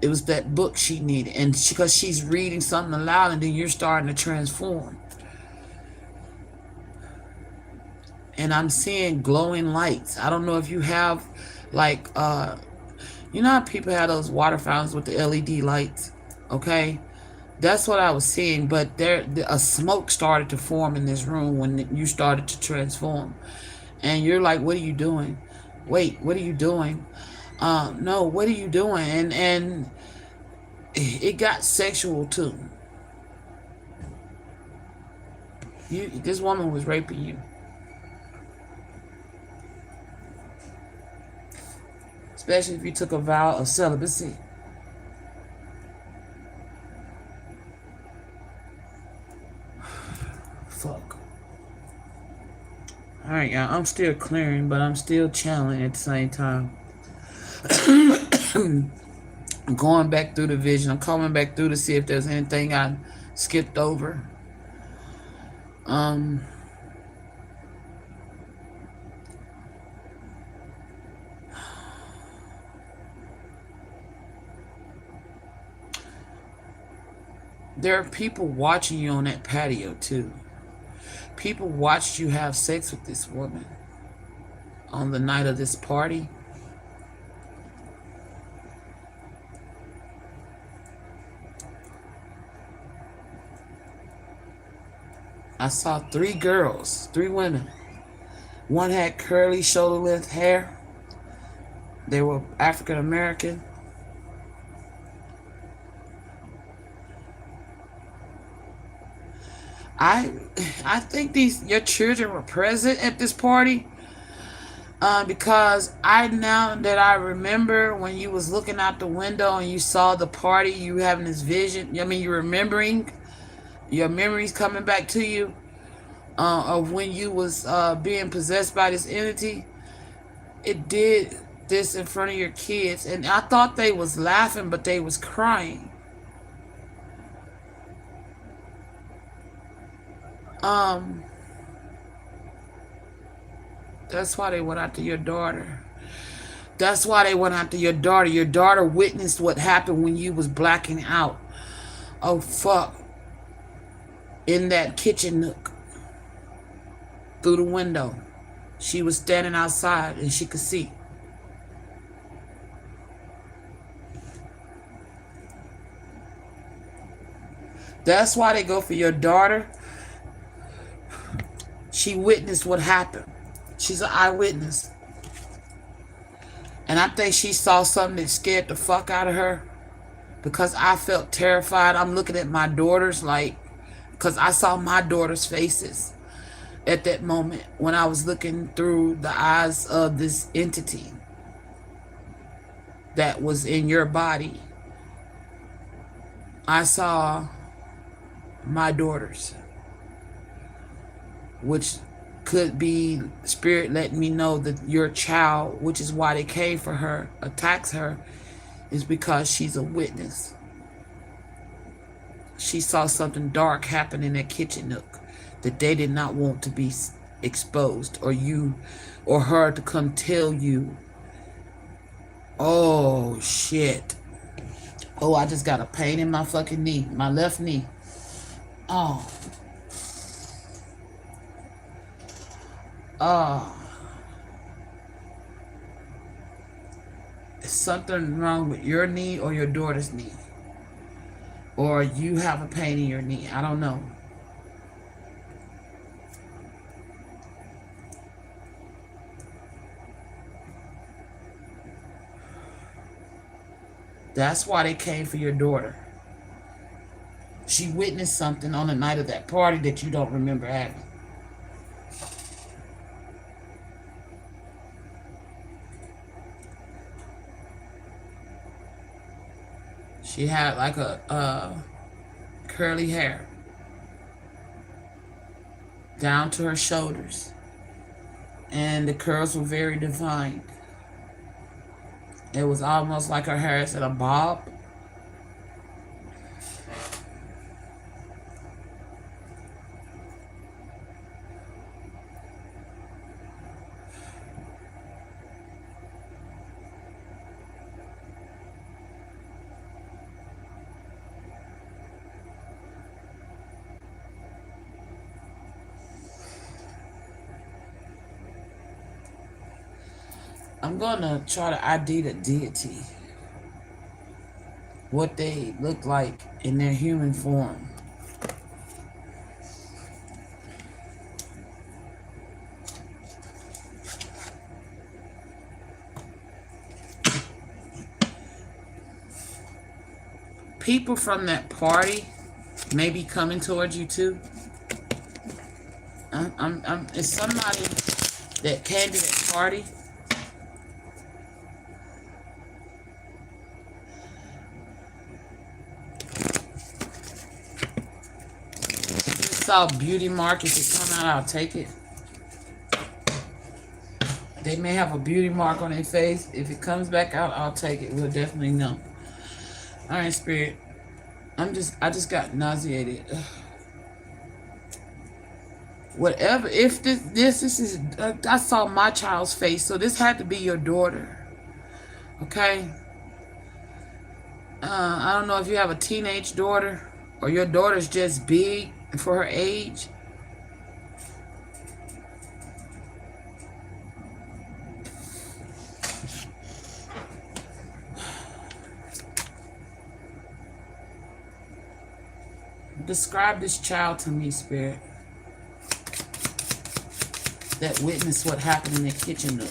S1: It was that book she needed. And because she's reading something aloud and then you're starting to transform. And I'm seeing glowing lights. I don't know if you have, like, you know how people have those water fountains with the LED lights? Okay? That's what I was seeing, but a smoke started to form in this room when you started to transform. And you're like, what are you doing? Wait, what are you doing? No, what are you doing? And it got sexual too. This woman was raping you. Especially if you took a vow of celibacy. Fuck. Alright, y'all. I'm still clearing, but I'm still channeling at the same time. I'm going back through the vision. I'm coming back through to see if there's anything I skipped over. There are people watching you on that patio too. People watched you have sex with this woman on the night of this party. I saw 3 girls, 3 women. One had curly shoulder length hair. They were African American. I think your children were present at this party, because now that I remember when you was looking out the window and you saw the party, you having this vision. I mean, you're remembering, your memories coming back to you of when you was being possessed by this entity. It did this in front of your kids, and I thought they was laughing, but they was crying. That's why they went after your daughter. That's why they went after your daughter. Your daughter witnessed what happened when you was blacking out. Oh, fuck. In that kitchen nook. Through the window. She was standing outside and she could see. That's why they go for your daughter. She witnessed what happened. She's an eyewitness. And I think she saw something that scared the fuck out of her. Because I felt terrified. I'm looking at my daughters because I saw my daughters' faces at that moment when I was looking through the eyes of this entity that was in your body. I saw my daughters, which could be spirit letting me know that your child, which is why they came for her, attacks her, is because she's a witness. She saw something dark happen in that kitchen nook that they did not want to be exposed, or you or her to come tell you. Oh shit. Oh, I just got a pain in my fucking knee, my left knee. Oh. Is something wrong with your knee or your daughter's knee? Or you have a pain in your knee? I don't know. That's why they came for your daughter. She witnessed something on the night of that party that you don't remember having. She had like a curly hair down to her shoulders, and the curls were very defined. It was almost like her hair is in a bob. I'm gonna try to ID the deity, what they look like in their human form. People from that party may be coming towards you too. It's somebody that came to that party. Saw beauty mark. If it come out, I'll take it. They may have a beauty mark on their face. If it comes back out, I'll take it. We'll definitely know. All right, spirit. I just got nauseated. Whatever. If this is, I saw my child's face, so this had to be your daughter. Okay. I don't know if you have a teenage daughter. Or your daughter's just big for her age. Describe this child to me, Spirit, that witnessed what happened in the kitchen nook.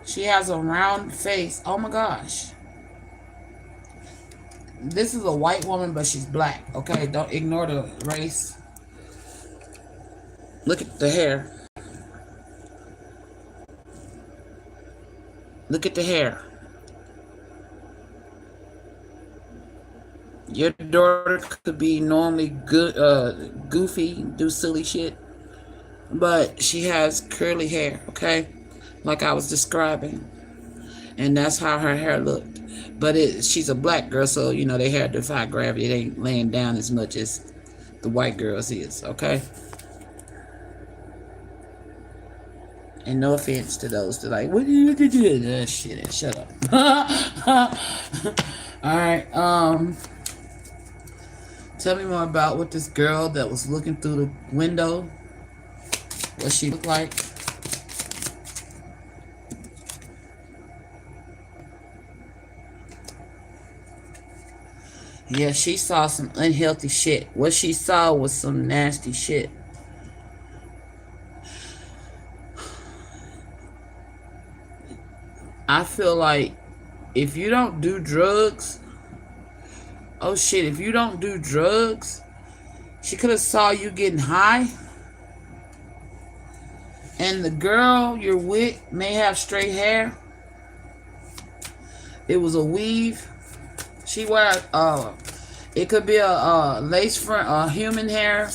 S1: She has a round face. Oh my gosh. This is a white woman, but she's black. Okay, don't ignore the race. Look at the hair. Look at the hair. Your daughter could be normally good, goofy, do silly shit, but she has curly hair, okay? Like I was describing. And that's how her hair looked. But she's a black girl, so, you know, they hair defy gravity. It ain't laying down as much as the white girls is, okay? And no offense to those that like, what did you do? That shit, shut up. Alright, tell me more about what this girl that was looking through the window, what she looked like. Yeah, she saw some unhealthy shit. What she saw was some nasty shit. I feel like if you don't do drugs, oh shit, if you don't do drugs, she could have saw you getting high. And the girl you're with may have straight hair. It was a weave. She wear it could be a lace front, human hair,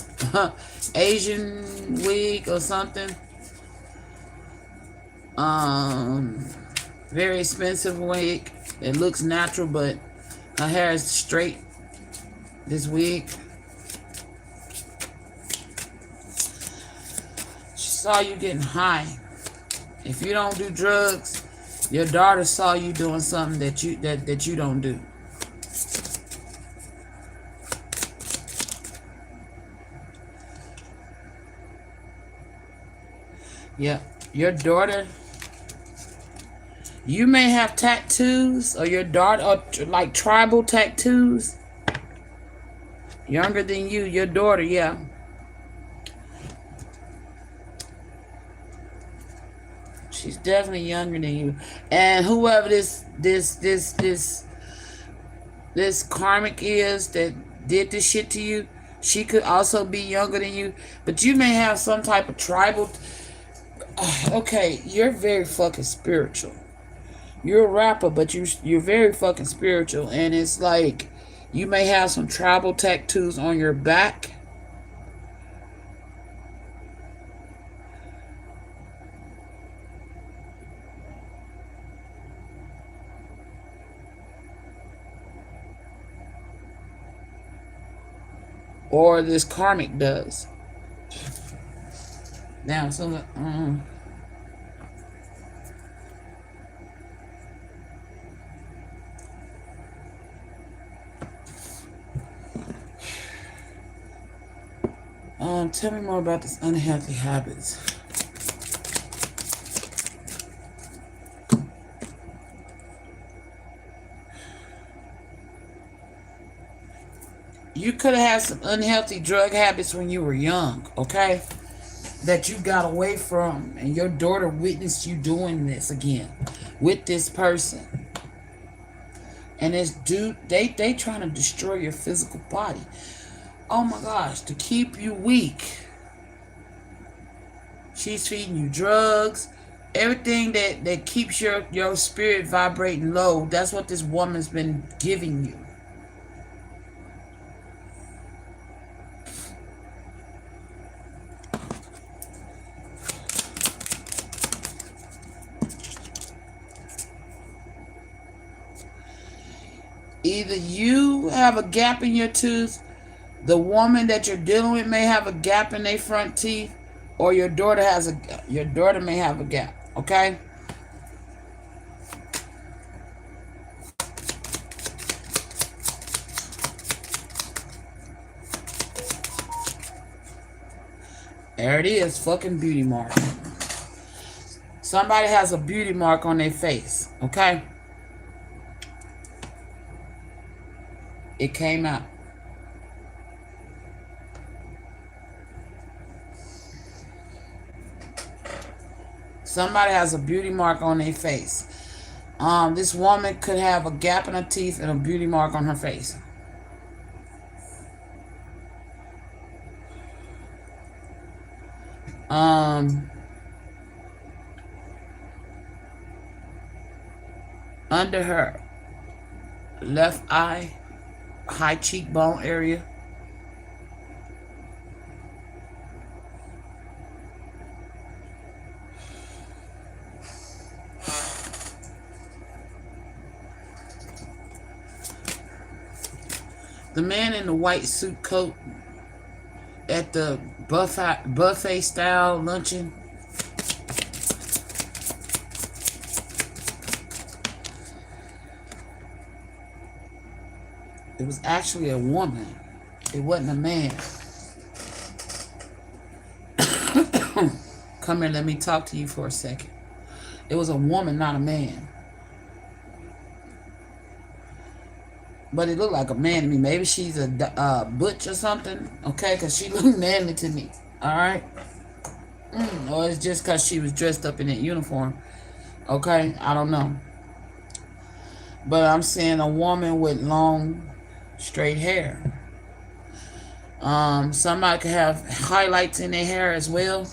S1: Asian wig or something. Very expensive wig. It looks natural, but her hair is straight. This wig. She saw you getting high. If you don't do drugs, your daughter saw you doing something that you don't do. Yeah, your daughter, you may have tattoos, or your daughter, or like tribal tattoos. Younger than you, your daughter, yeah. She's definitely younger than you. And whoever this karmic is that did this shit to you, she could also be younger than you. But you may have some type of tribal. Okay, you're very fucking spiritual. You're a rapper, but you're very fucking spiritual, and it's like you may have some tribal tattoos on your back. Or this karmic does. Now, so tell me more about this unhealthy habits. You could have had some unhealthy drug habits when you were young, okay? That you got away from, and your daughter witnessed you doing this again with this person. And this dude, they trying to destroy your physical body. Oh my gosh, to keep you weak. She's feeding you drugs, everything that keeps your spirit vibrating low. That's what this woman's been giving you. Either you have a gap in your tooth, the woman that you're dealing with may have a gap in their front teeth, or your daughter may have a gap, okay? There it is, fucking beauty mark. Somebody has a beauty mark on their face, okay? It came out. Somebody has a beauty mark on their face. This woman could have a gap in her teeth and a beauty mark on her face. Under her left eye, high cheekbone area. The man in the white suit coat at the buffet style luncheon. It was actually a woman. It wasn't a man. Come here, let me talk to you for a second. It was a woman, not a man. But it looked like a man to me. Maybe she's a butch or something. Okay, because she looked manly to me. All right? Or it's just because she was dressed up in that uniform. Okay? I don't know. But I'm seeing a woman with long, straight hair. Somebody could have highlights in their hair as well.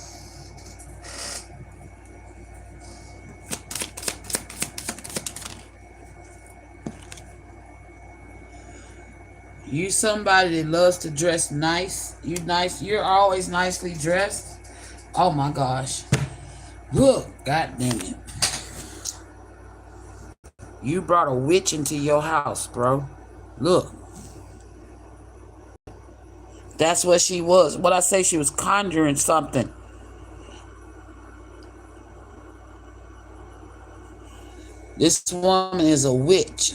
S1: You somebody that loves to dress nice. You're always nicely dressed. Oh my gosh. Look, god damn it. You brought a witch into your house, bro. Look. That's what she was. What I say, she was conjuring something. This woman is a witch.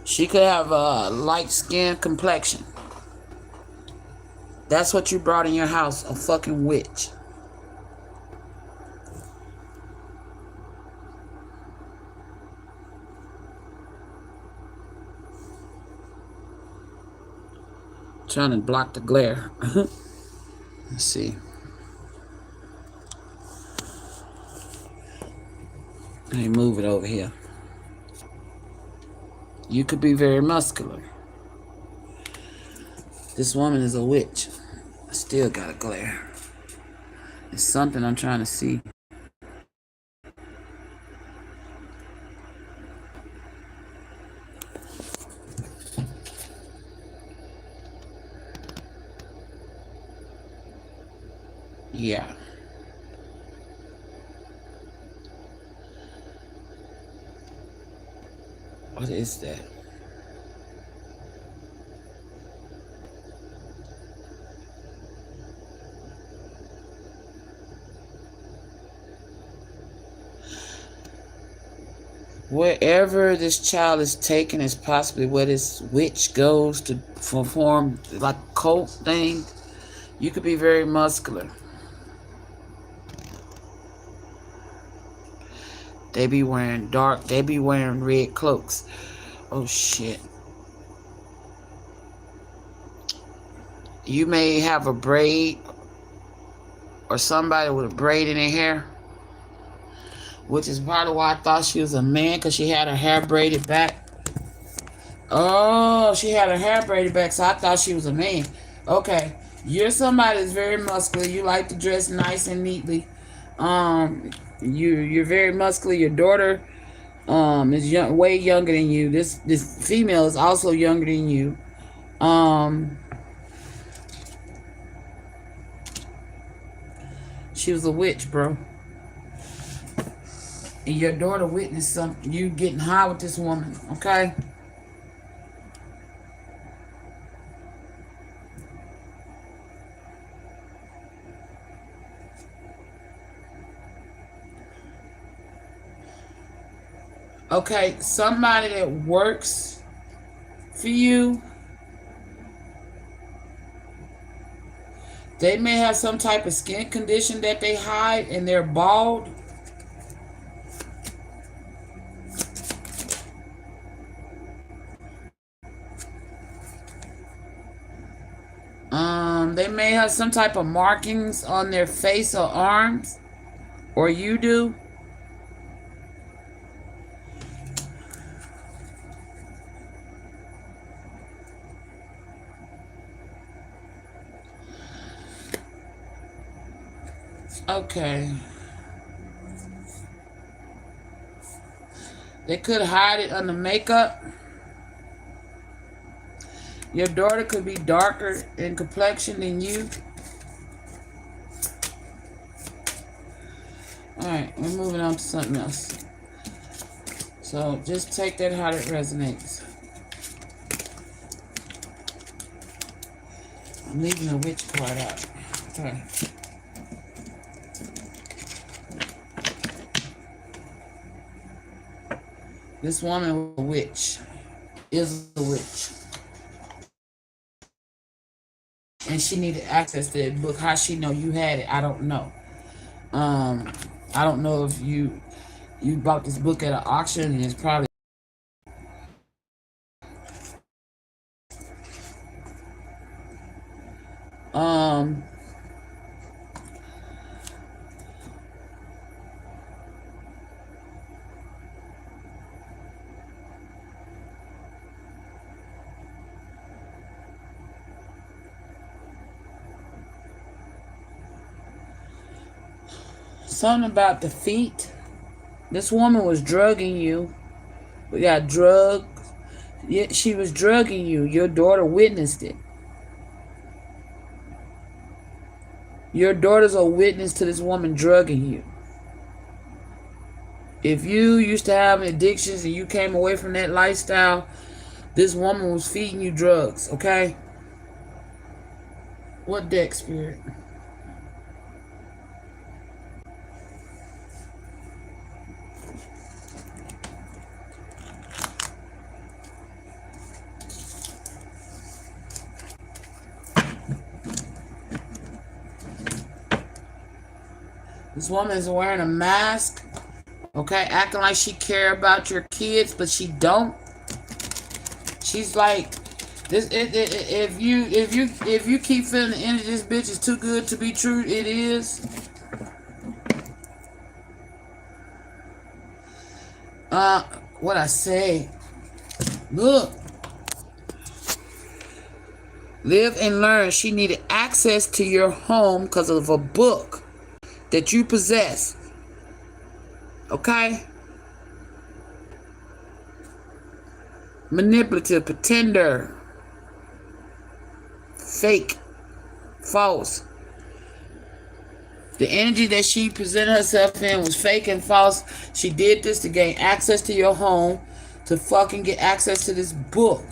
S1: She could have a light skin complexion. That's what you brought in your house, a fucking witch. Trying to block the glare. Let's see. Let me move it over here. You could be very muscular. This woman is a witch. I still got a glare. It's something I'm trying to see. Yeah. What is that? Wherever this child is taken is possibly where this witch goes to perform like cult thing. You could be very muscular. They be wearing red cloaks. Oh shit. You may have a braid or somebody with a braid in their hair, which is probably why I thought she was a man, because she had her hair braided back. Oh, she had her hair braided back, so I thought she was a man. Okay. You're somebody that's very muscular. You like to dress nice and neatly. You're very muscular. Your daughter is way younger than you. This female is also younger than you. She was a witch, bro. And your daughter witnessed something. You getting high with this woman, okay? Okay, somebody that works for you They may have some type of skin condition that they hide and they're bald. They may have some type of markings on their face or arms, or you do. Okay. They could hide it under makeup. Your daughter could be darker in complexion than you. Alright, we're moving on to something else. So just take that how it resonates. I'm leaving the witch part out. Okay. This woman was a witch. Is a witch. And she needed access to that book. How she know you had it, I don't know. I don't know if you bought this book at an auction, and it's probably something about the feet. This woman was drugging you. We got drugs. Yeah, she was drugging you. Your daughter witnessed it. Your daughter's a witness to this woman drugging you. If you used to have addictions and you came away from that lifestyle, this woman was feeding you drugs, okay? What deck, Spirit? This woman is wearing a mask, okay, acting like she care about your kids, but she don't. She's like, this. If you keep feeling the energy, this bitch is too good to be true. It is. What I say? Look. Live and learn. She needed access to your home because of a book that you possess. Okay? Manipulative, pretender, fake, false. The energy that she presented herself in was fake and false. She did this to gain access to your home, to fucking get access to this book.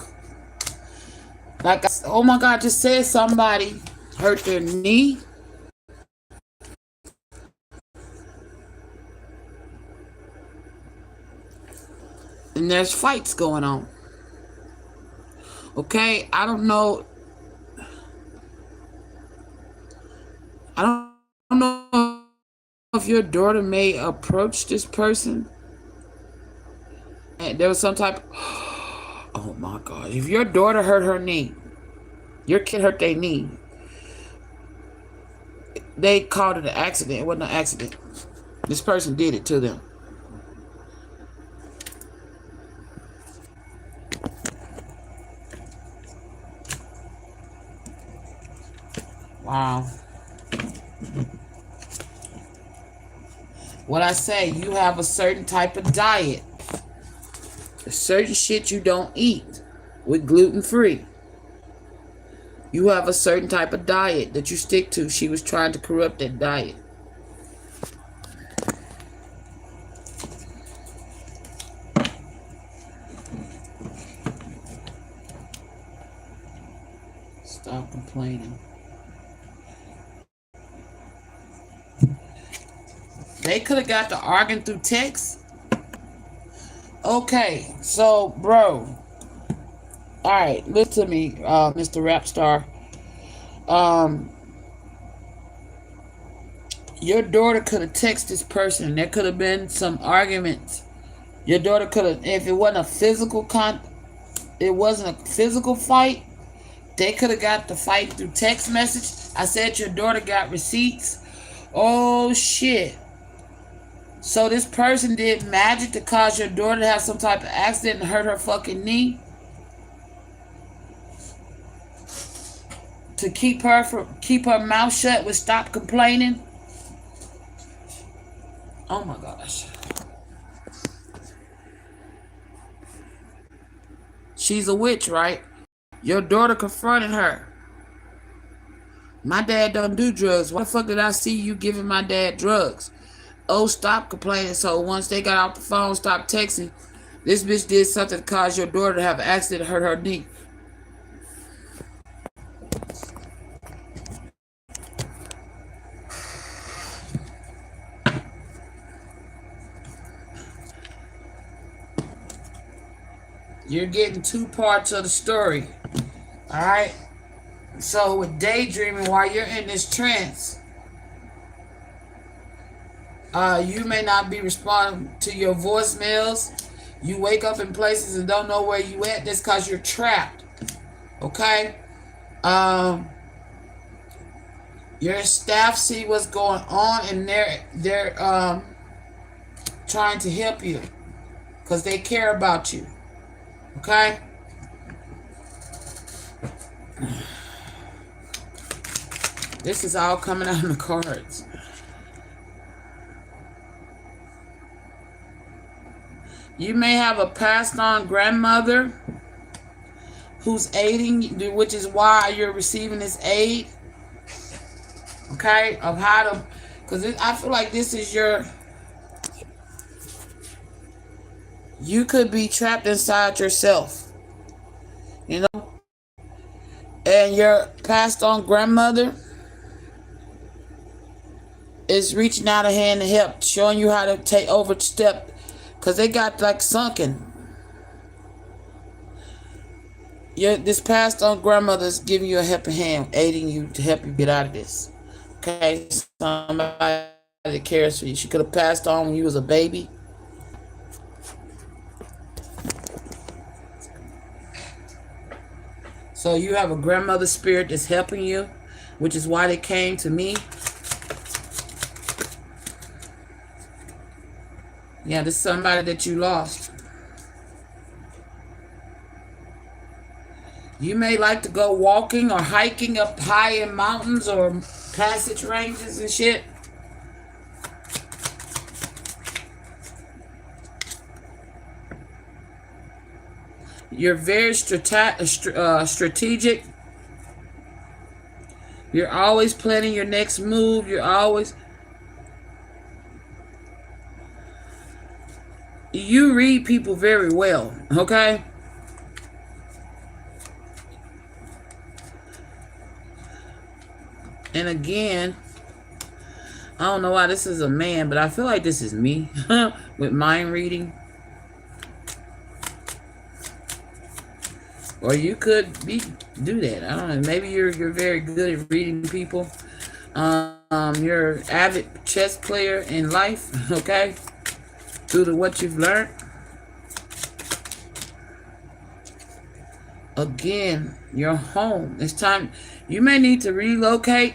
S1: Like, oh my God, just said somebody hurt their knee. And there's fights going on. Okay, I don't know. I don't know if your daughter may approach this person. And there was some type of, oh my God. If your daughter hurt her knee, your kid hurt their knee, they called it an accident. It wasn't an accident. This person did it to them. Wow. What I say, you have a certain type of diet. A certain shit you don't eat with gluten-free. You have a certain type of diet that you stick to. She was trying to corrupt that diet. Stop complaining. They could have got the arguing through text. Okay, so, bro. Alright, listen to me, Mr. Rap Star. Your daughter could have texted this person. There could have been some arguments. Your daughter could have, if it wasn't a it wasn't a physical fight, they could have got the fight through text message. I said your daughter got receipts. Oh shit. So this person did magic to cause your daughter to have some type of accident and hurt her fucking knee. To keep her mouth shut with stop complaining. Oh my gosh. She's a witch, right? Your daughter confronted her. My dad don't do drugs. Why the fuck did I see you giving my dad drugs? Oh, stop complaining. So once they got off the phone, stop texting. This bitch did something to cause your daughter to have an accident, hurt her knee. You're getting two parts of the story. Alright? So with daydreaming while you're in this trance, you may not be responding to your voicemails. You wake up in places and don't know where you at. That's because you're trapped. Okay? Your staff see what's going on and they're trying to help you because they care about you. Okay? This is all coming out in the cards. You may have a passed on grandmother who's aiding you, which is why you're receiving this aid. Okay? Of how to, because I feel like this is you could be trapped inside yourself. You know? And your passed on grandmother is reaching out a hand to help, showing you how to overstep, because they got like sunken. This passed on grandmother is giving you a helping hand, aiding you to help you get out of this. Okay? Somebody that cares for you. She could have passed on when you was a baby. So you have a grandmother spirit that's helping you, which is why they came to me. Yeah, this is somebody that you lost. You may like to go walking or hiking up high in mountains or passage ranges and shit. You're very strategic. You're always planning your next move. You read people very well, okay? And again, I don't know why this is a man, but I feel like this is me with mind reading. Or you could do that. I don't know. Maybe you're very good at reading people. You're an avid chess player in life, okay? Due to what you've learned. Again, your home. It's time. You may need to relocate.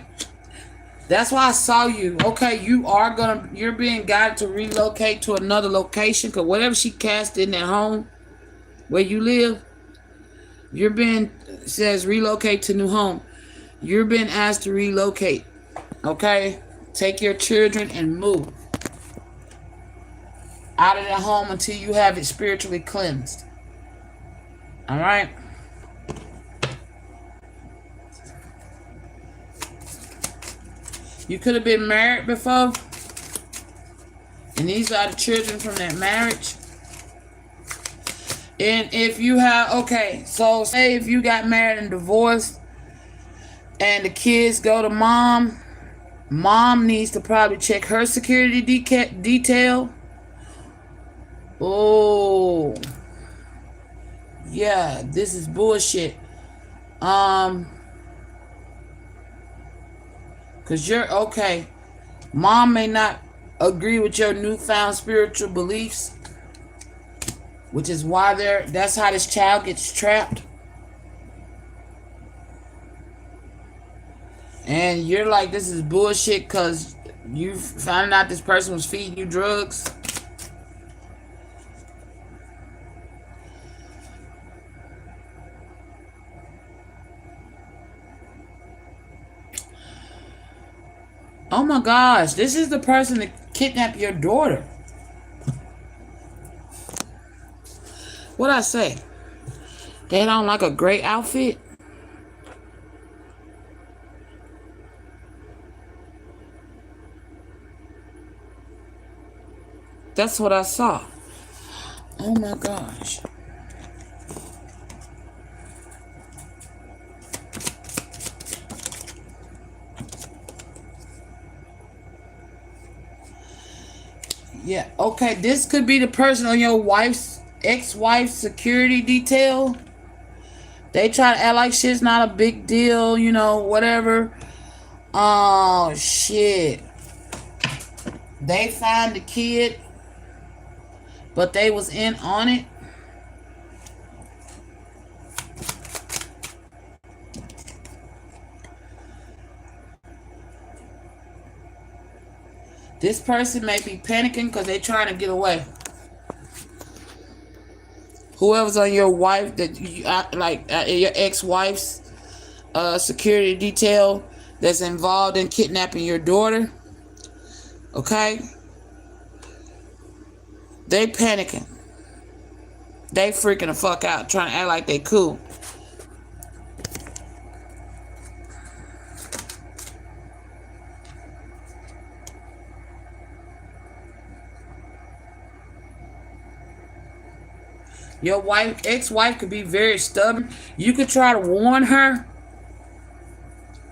S1: That's why I saw you. Okay, you're being guided to relocate to another location, because whatever she cast in that home where you live, says relocate to new home. You're being asked to relocate. Okay? Take your children and move out of the home until you have it spiritually cleansed. Alright? You could have been married before. And these are the children from that marriage. And if you have, okay, so say if you got married and divorced and the kids go to mom needs to probably check her security detail. Oh, yeah, this is bullshit. Cause you're okay. Mom may not agree with your newfound spiritual beliefs, which is why that's how this child gets trapped. And you're like, this is bullshit because you found out this person was feeding you drugs. Oh my gosh, this is the person that kidnapped your daughter. What'd I say? They don't like a great outfit? That's what I saw. Oh my gosh. Yeah, okay, this could be the person on your wife's ex-wife's security detail. They try to act like shit's not a big deal, you know, whatever. Oh, shit. They found the kid, but they was in on it. This person may be panicking because they're trying to get away. Whoever's on your wife, that you your ex-wife's security detail that's involved in kidnapping your daughter, okay? They panicking. They freaking the fuck out, trying to act like they cool. Your ex-wife could be very stubborn. You could try to warn her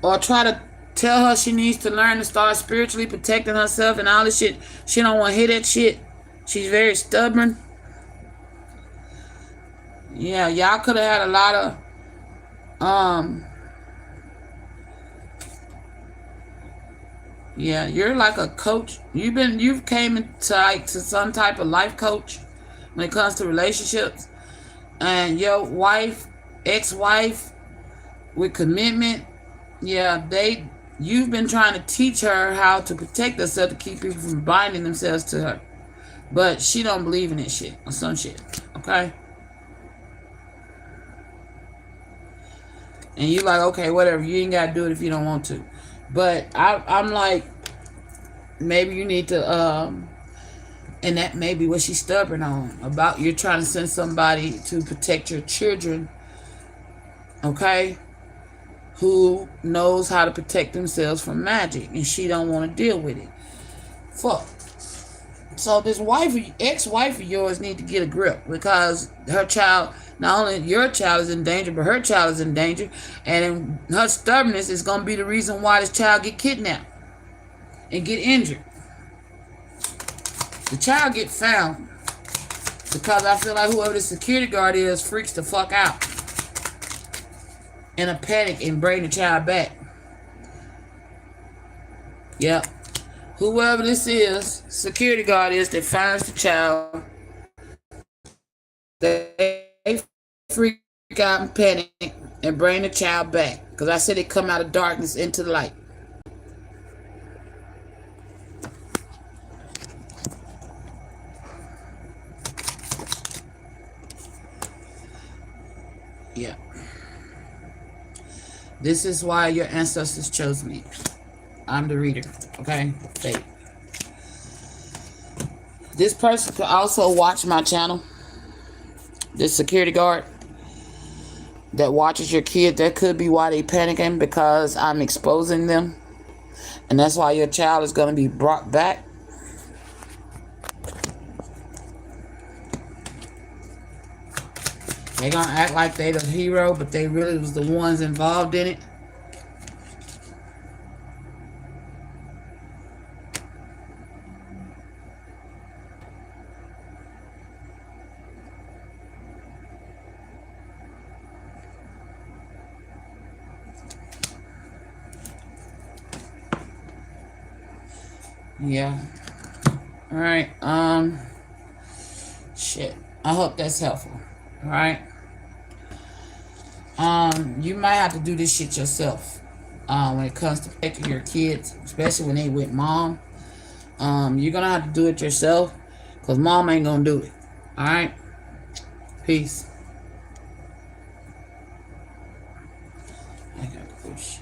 S1: or try to tell her she needs to learn to start spiritually protecting herself and all this shit. She don't want to hear that shit. She's very stubborn. Yeah, y'all could have had a lot of yeah, you're like a coach. You've came into to some type of life coach when it comes to relationships. And your wife, ex-wife with commitment, yeah, you've been trying to teach her how to protect herself to keep people from binding themselves to her. But she don't believe in this shit or some shit. Okay? And you like, okay, whatever, you ain't gotta do it if you don't want to. But I'm like, maybe you need to and that may be what she's stubborn on. About you're trying to send somebody to protect your children, okay, who knows how to protect themselves from magic, and she don't want to deal with it. Fuck. So this ex-wife of yours need to get a grip, because her child, not only your child is in danger, but her child is in danger, and her stubbornness is going to be the reason why this child get kidnapped and get injured. The child get found because I feel like whoever the security guard is freaks the fuck out in a panic and bring the child back. Yep. Whoever this is, security guard is, that finds the child, they freak out and panic and bring the child back. Because I said they come out of darkness into the light. Yeah. This is why your ancestors chose me. I'm the reader. Okay? Fate. This person could also watch my channel. This security guard that watches your kid, that could be why they panicking, because I'm exposing them. And that's why your child is going to be brought back. They're going to act like they the hero, but they really was the ones involved in it. Yeah. All right. Shit. I hope that's helpful. All right. You might have to do this shit yourself. When it comes to taking your kids, especially when they with mom. You're gonna have to do it yourself, cause mom ain't gonna do it. All right. Peace. I gotta push.